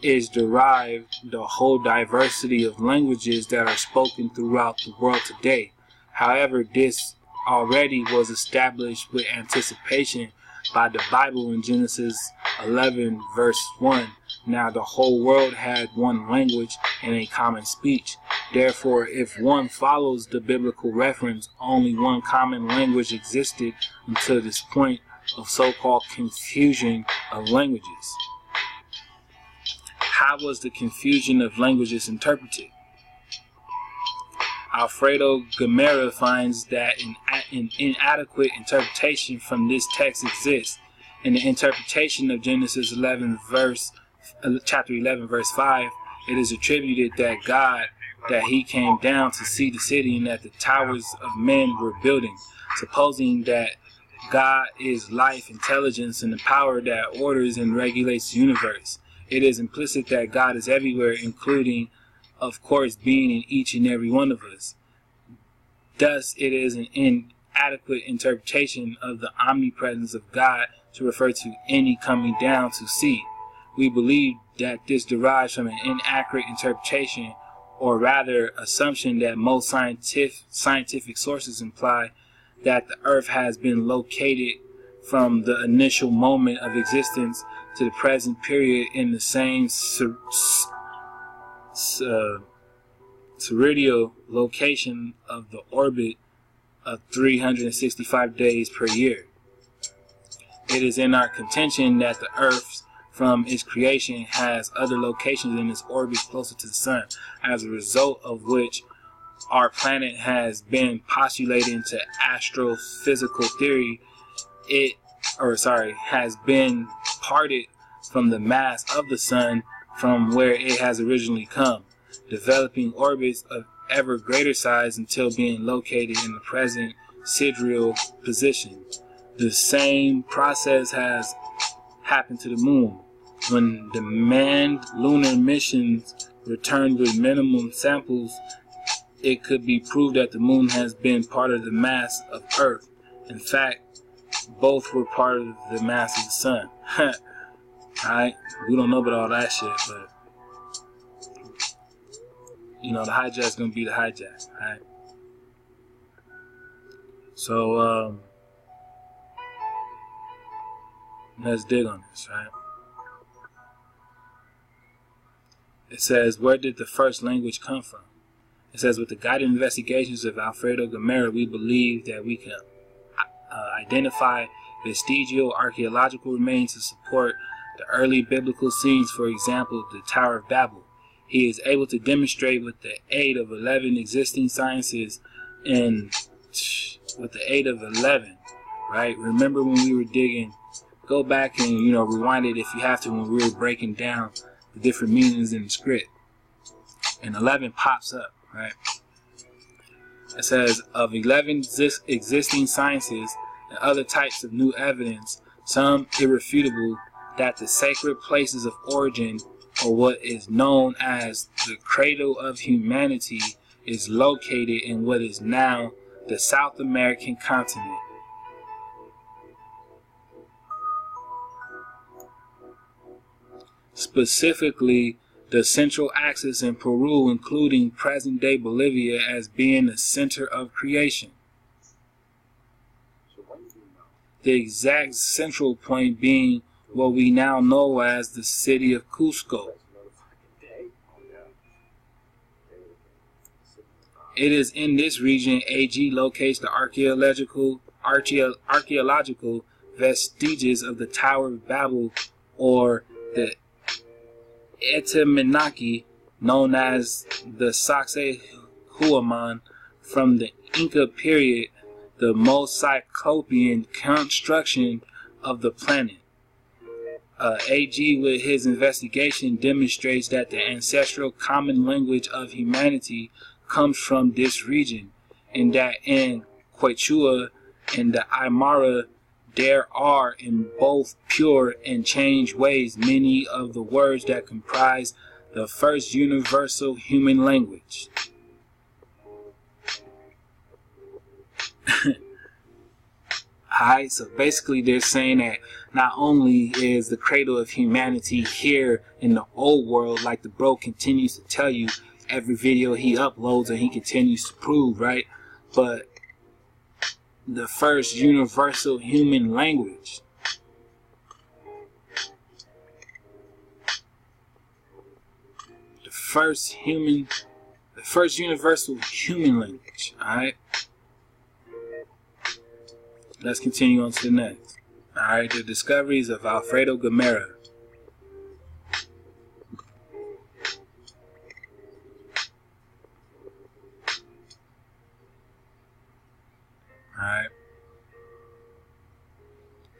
is derived the whole diversity of languages that are spoken throughout the world today. However, this already was established with anticipation by the Bible in Genesis 11 verse 1. Now the whole world had one language and a common speech. Therefore, if one follows the biblical reference, only one common language existed until this point of so-called confusion of languages. How was the confusion of languages interpreted? Alfredo Gamera finds that an inadequate interpretation from this text exists. In the interpretation of Genesis chapter 11 verse 5, it is attributed that God, that he came down to see the city and that the towers of men were building, supposing that God is life, intelligence, and the power that orders and regulates the universe. It is implicit that God is everywhere, including, of course, being in each and every one of us. Thus, it is an inadequate interpretation of the omnipresence of God to refer to any coming down to see. We believe that this derives from an inaccurate interpretation, or rather assumption, that most scientific sources imply that the earth has been located from the initial moment of existence to the present period in the same terrestrial location of the orbit of 365 days per year. It is in our contention that the Earth, from its creation, has other locations in its orbit closer to the Sun, as a result of which our planet has been postulated into astrophysical theory. Has been parted from the mass of the Sun from where it has originally come, developing orbits of ever greater size until being located in the present sidereal position. The same process has happened to the Moon. When the manned lunar missions returned with minimum samples, it could be proved that the Moon has been part of the mass of Earth. In fact, both were part of the mass of the Sun. Alright, we don't know about all that shit, but you know, the hijack's gonna be the hijack. Alright, so let's dig on this, right? It says, where did the first language come from? It says, with the guided investigations of Alfredo Gamera, we believe that we can identify vestigial archaeological remains to support the early biblical scenes, for example, the Tower of Babel. He is able to demonstrate with the aid of 11 existing sciences and with the aid of 11, right? Remember when we were digging, go back and, you know, rewind it if you have to, when we were breaking down the different meanings in the script. And 11 pops up, right? It says, of 11 existing sciences and other types of new evidence, some irrefutable, that the sacred places of origin, or what is known as the cradle of humanity, is located in what is now the South American continent. Specifically, the Central Axis in Peru, including present-day Bolivia, as being the center of creation. The exact central point being what we now know as the city of Cusco. It is in this region AG locates the archaeological vestiges of the Tower of Babel, or the Etiminaki, known as the Sacsayhuaman, from the Inca period, the most cyclopean construction of the planet. AG, with his investigation, demonstrates that the ancestral common language of humanity comes from this region, and that in Quechua and the Aymara there are, in both pure and changed ways, many of the words that comprise the first universal human language. Alright, so basically they're saying that not only is the cradle of humanity here in the old world, like the bro continues to tell you every video he uploads and he continues to prove, right? But the first universal human language. The first universal human language, alright? Let's continue on to the next. Alright, the discoveries of Alfredo Gamera. Alright.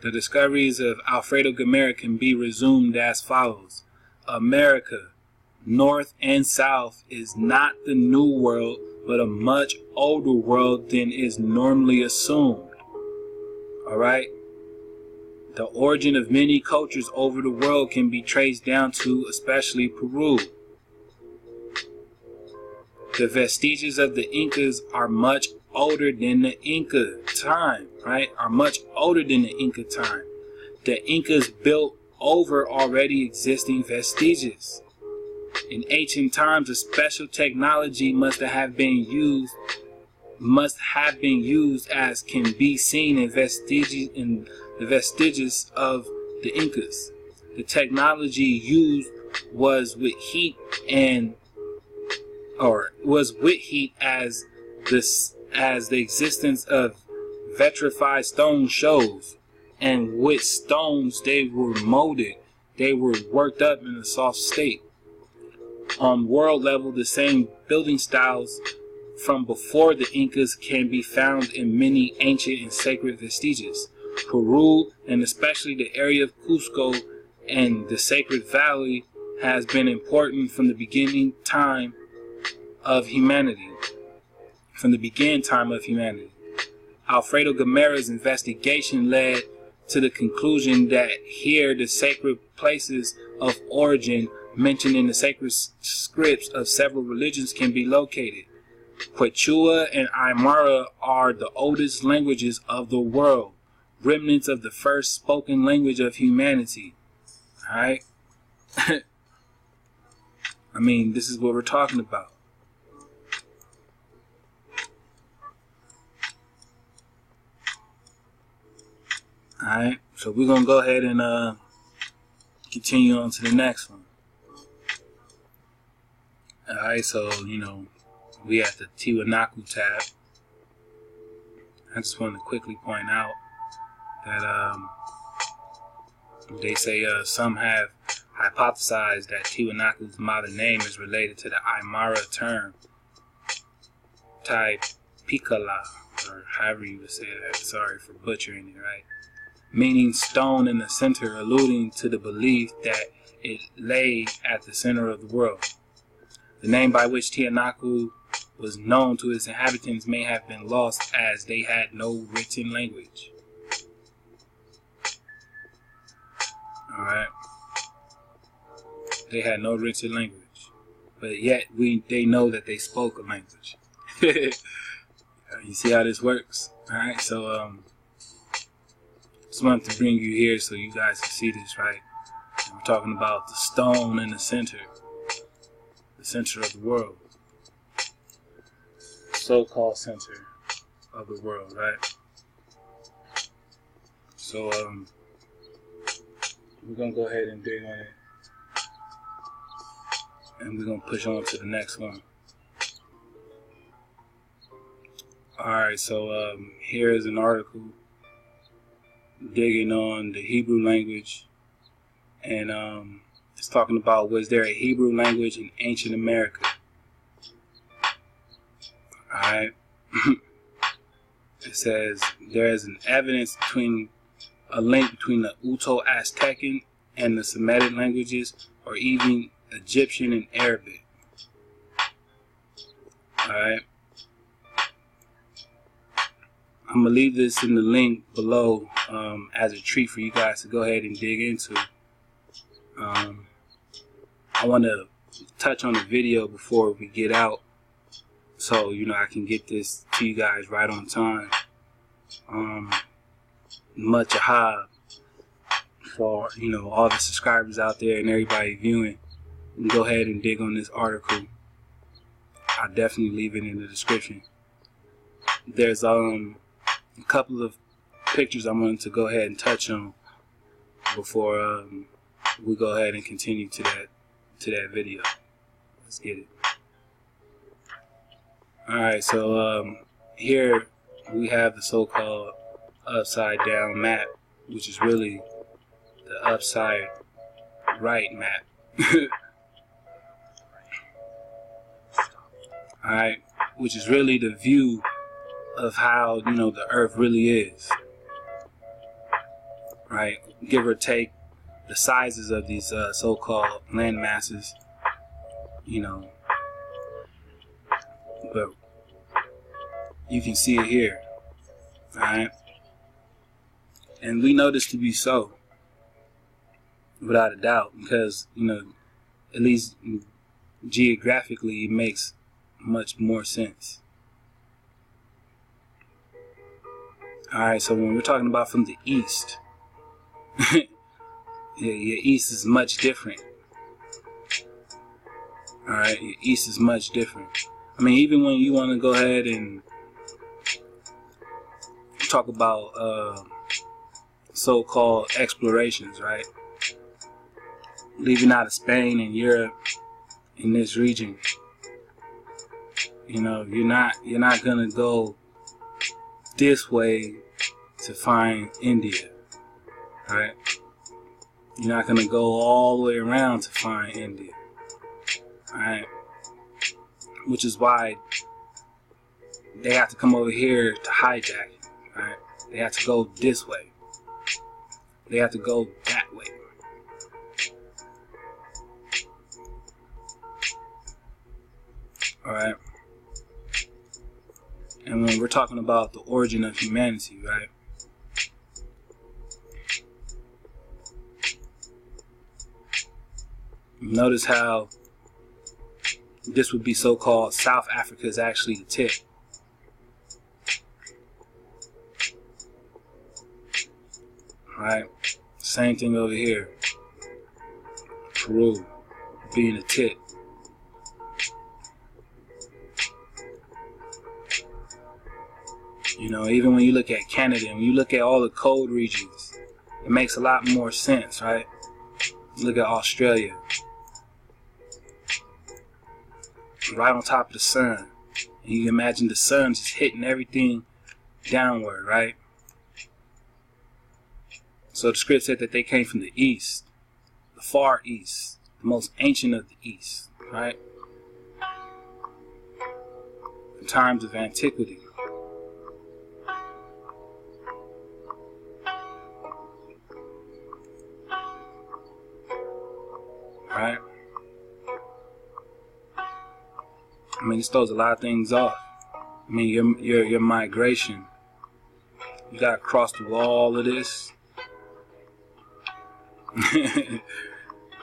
The discoveries of Alfredo Gamera can be resumed as follows. America, North and South, is not the New World, but a much older world than is normally assumed. Alright? The origin of many cultures over the world can be traced down to especially Peru. The vestiges of the Incas are much older than the Inca time, right? Are much older than the Inca time. The Incas built over already existing vestiges. In ancient times, a special technology must have been used as can be seen in the vestiges of the Incas. The technology used was with heat and or was with heat as the existence of vitrified stone shows, and with stones they were molded, they were worked up in a soft state. On world level, the same building styles from before the Incas can be found in many ancient and sacred vestiges. Peru, and especially the area of Cusco and the Sacred Valley, has been important from the beginning time of humanity. Alfredo Gamera's investigation led to the conclusion that here the sacred places of origin mentioned in the sacred scripts of several religions can be located. Quechua and Aymara are the oldest languages of the world, remnants of the first spoken language of humanity. Alright? I mean, this is what we're talking about. Alright, so we're going to go ahead and continue on to the next one. Alright, so, we at the Tiwanaku tab. I just want to quickly point out that they say some have hypothesized that Tiwanaku's modern name is related to the Aymara term Taipikala, or however you would say that. Sorry for butchering it, right? Meaning stone in the center, alluding to the belief that it lay at the center of the world. The name by which Tiwanaku was known to its inhabitants may have been lost as they had no written language. Alright. They had no written language. But yet they know that they spoke a language. You see how this works? Alright, so just wanted to bring you here so you guys can see this, right? We're talking about the stone in the center of the world. So-called center of the world, right? So we're gonna go ahead and dig on it, and we're gonna push on to the next one. Alright, so here is an article digging on the Hebrew language, and it's talking about, was there a Hebrew language in ancient America? Alright. It says there is an evidence between a link between the Uto-Aztecan and the Semitic languages, or even Egyptian and Arabic. Alright. I'm going to leave this in the link below as a treat for you guys to go ahead and dig into. I want to touch on the video before we get out, so I can get this to you guys right on time. Much ahab for all the subscribers out there and everybody viewing. You can go ahead and dig on this article. I'll definitely leave it in the description. There's a couple of pictures I wanted to go ahead and touch on before we go ahead and continue to that video. Let's get it. Alright, so here we have the so-called upside down map, which is really the upside right map. Alright, which is really the view of how the earth really is, right? Give or take the sizes of these so-called land masses, but you can see it here, right? And we know this to be so, without a doubt, because at least geographically it makes much more sense. Alright, so when we're talking about from the east, your east is much different. Alright, your east is much different. I mean, even when you want to go ahead and talk about so-called explorations, right? Leaving out of Spain and Europe in this region, You know, you're not gonna go this way to find India, right? You're not gonna go all the way around to find India, right? Which is why they have to come over here to hijack it, right? They have to go this way. They have to go that way. Alright? And when we're talking about the origin of humanity, right? Notice how this would be so-called South Africa is actually the tip. Right? Same thing over here. Peru being the tip. You know, even when you look at Canada, and when you look at all the cold regions, it makes a lot more sense, right? Look at Australia. Right on top of the sun. And you imagine the sun just hitting everything downward, right? So the script said that they came from the east, the far east, the most ancient of the east, right? In times of antiquity. Right? I mean, this throws a lot of things off. I mean, your migration, you gotta cross through all of this.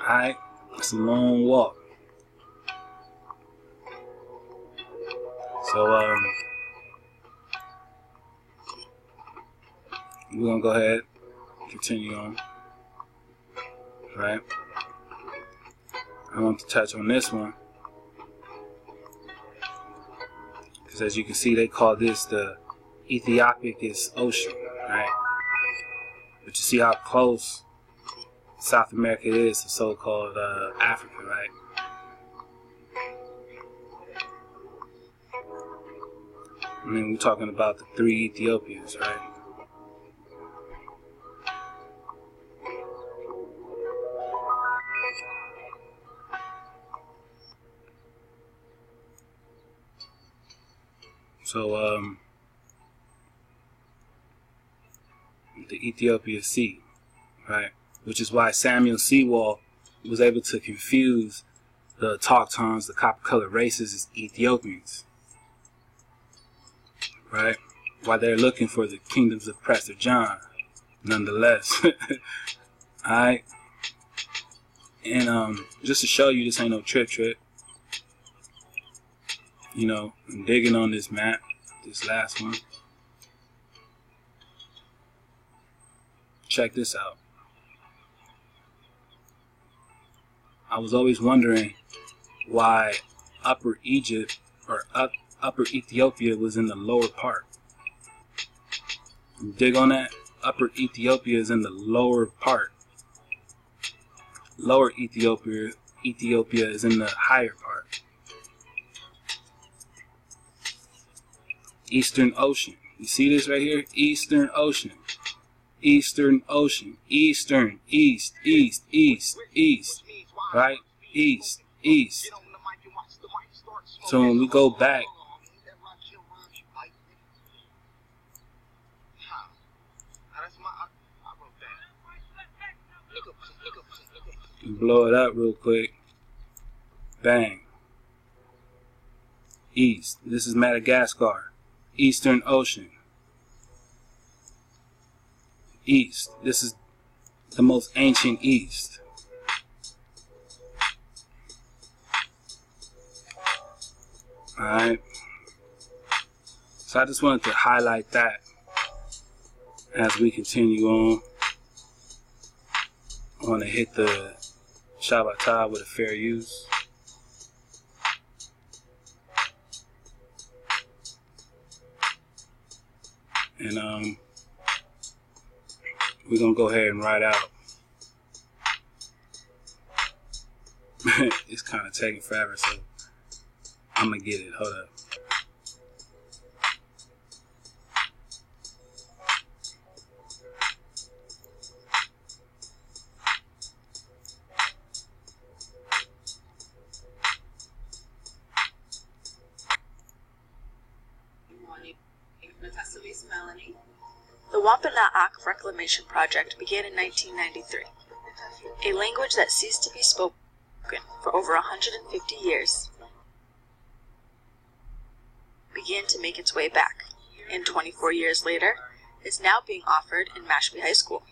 Alright, it's a long walk. So we're gonna go ahead, continue on. Right? I want to touch on this one, because as you can see, they call this the Ethiopic Ocean, right? But you see how close South America is to so-called Africa, right? I mean, we're talking about the 3 Ethiopias, right? So, the Ethiopia Sea, right? Which is why Samuel Sewall was able to confuse the Autochtons, the copper-colored races, as Ethiopians, right? While they're looking for the kingdoms of Prester John, nonetheless. Alright? And just to show you this ain't no trip. You know, I'm digging on this map, this last one. Check this out. I was always wondering why Upper Egypt or Upper Ethiopia was in the lower part. Dig on that? Upper Ethiopia is in the lower part. Lower Ethiopia is in the higher part. Eastern Ocean. You see this right here? Eastern Ocean. Eastern Ocean. Eastern. East. East. East. East. Right? East. East. So when we go back, blow it up real quick. Bang. East. This is Madagascar. Eastern Ocean. East. This is the most ancient East. Alright. So I just wanted to highlight that as we continue on. I want to hit the Shabbatah with a fair use. And we're gonna go ahead and ride out. It's kind of taking forever, so I'm gonna get it. Hold up. The Wampanoag Reclamation Project began in 1993. A language that ceased to be spoken for over 150 years began to make its way back, and 24 years later, is now being offered in Mashpee High School.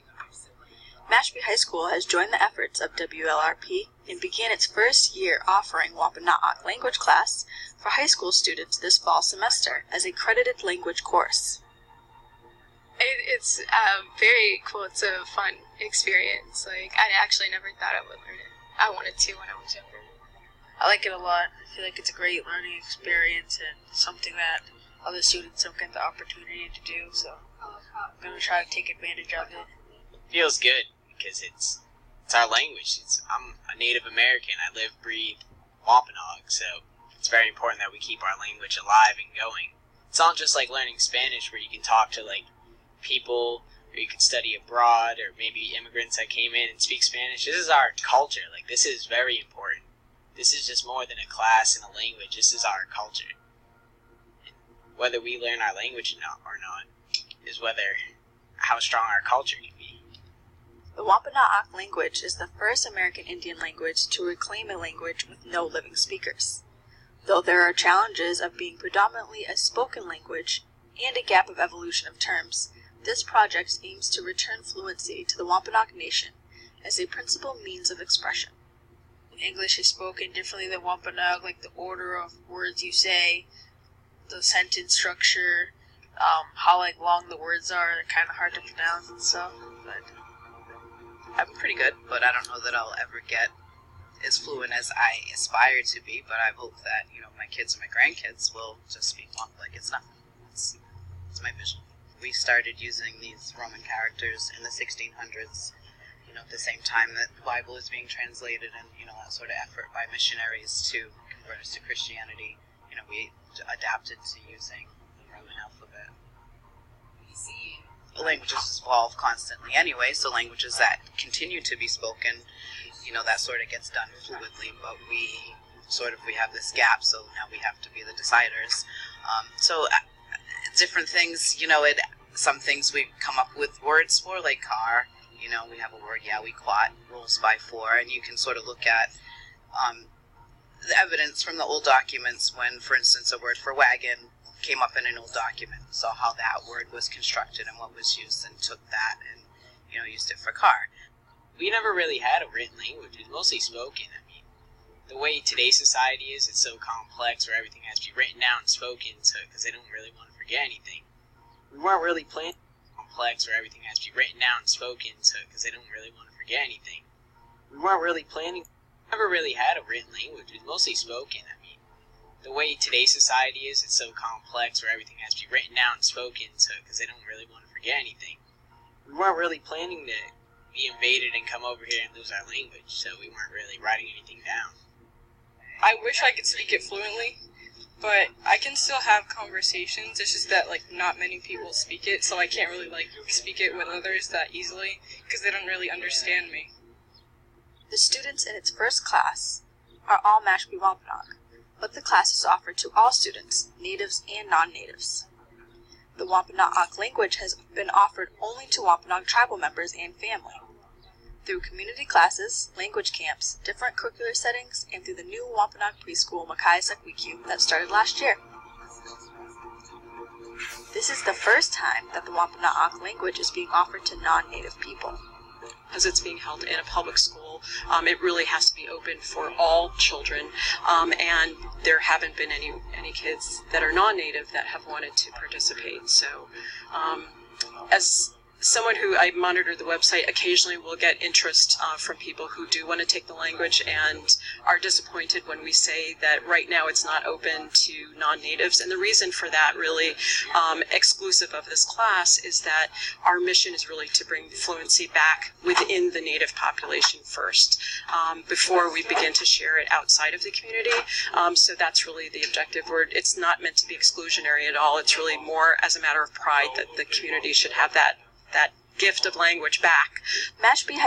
Mashpee High School has joined the efforts of WLRP and began its first year offering Wampanoag language class for high school students this fall semester as a credited language course. It's very cool. It's a fun experience. Like, I actually never thought I would learn it. I wanted to when I was younger. I like it a lot. I feel like it's a great learning experience and something that other students don't get the opportunity to do, so I'm going to try to take advantage of it. Feels good because it's our language. I'm a Native American. I live, breathe Wampanoag, so it's very important that we keep our language alive and going. It's not just like learning Spanish where you can talk to like people, or you can study abroad, or maybe immigrants that came in and speak Spanish. This is our culture. Like, this is very important. This is just more than a class and a language. This is our culture. And whether we learn our language or not is how strong our culture can be. The Wampanoag language is the first American Indian language to reclaim a language with no living speakers. Though there are challenges of being predominantly a spoken language and a gap of evolution of terms, this project aims to return fluency to the Wampanoag Nation as a principal means of expression. English is spoken differently than Wampanoag, like the order of words you say, the sentence structure, how like long the words are. They're kind of hard to pronounce and stuff. But I'm pretty good, but I don't know that I'll ever get as fluent as I aspire to be. But I hope that my kids and my grandkids will just speak like it's nothing. It's my vision. We started using these Roman characters in the 1600s, at the same time that the Bible is being translated, and, that sort of effort by missionaries to convert us to Christianity, we adapted to using the Roman alphabet. Languages evolve constantly anyway, so languages that continue to be spoken, that sort of gets done fluidly, but we have this gap, so now we have to be the deciders. Different things, some things we come up with words for, like car, we have a word, quat, rules by 4, and you can sort of look at the evidence from the old documents when, for instance, a word for wagon came up in an old document, saw how that word was constructed and what was used, and took that and, used it for car. We never really had a written language. It was mostly spoken. I mean, the way today's society is, it's so complex where everything has to be written down and spoken, because they don't really want to forget anything. We weren't really planning complex where everything has to be written down and spoken, because they don't really want to forget anything. We weren't really planning. Never really had a written language. It was mostly spoken. I mean, the way today's society is, it's so complex where everything has to be written down and spoken, because they don't really want to forget anything. We weren't really planning to be invaded and come over here and lose our language, so we weren't really writing anything down. I wish I could speak it fluently, but I can still have conversations. It's just that, not many people speak it, so I can't really, speak it with others that easily, because they don't really understand me. The students in its first class are all Mashpee Wampanoag, but the class is offered to all students, natives and non-natives. The Wampanoag language has been offered only to Wampanoag tribal members and family. Through community classes, language camps, different curricular settings, and through the new Wampanoag preschool Makai Sekwiku that started last year. This is the first time that the Wampanoag language is being offered to non-native people. Because it's being held in a public school, it really has to be open for all children, and there haven't been any kids that are non-native that have wanted to participate. So, as someone who I monitor the website, occasionally will get interest from people who do want to take the language and are disappointed when we say that right now it's not open to non-natives. And the reason for that, really exclusive of this class, is that our mission is really to bring fluency back within the native population first, before we begin to share it outside of the community. So that's really the objective. It's not meant to be exclusionary at all. It's really more as a matter of pride that the community should have that gift of language back. Mashpee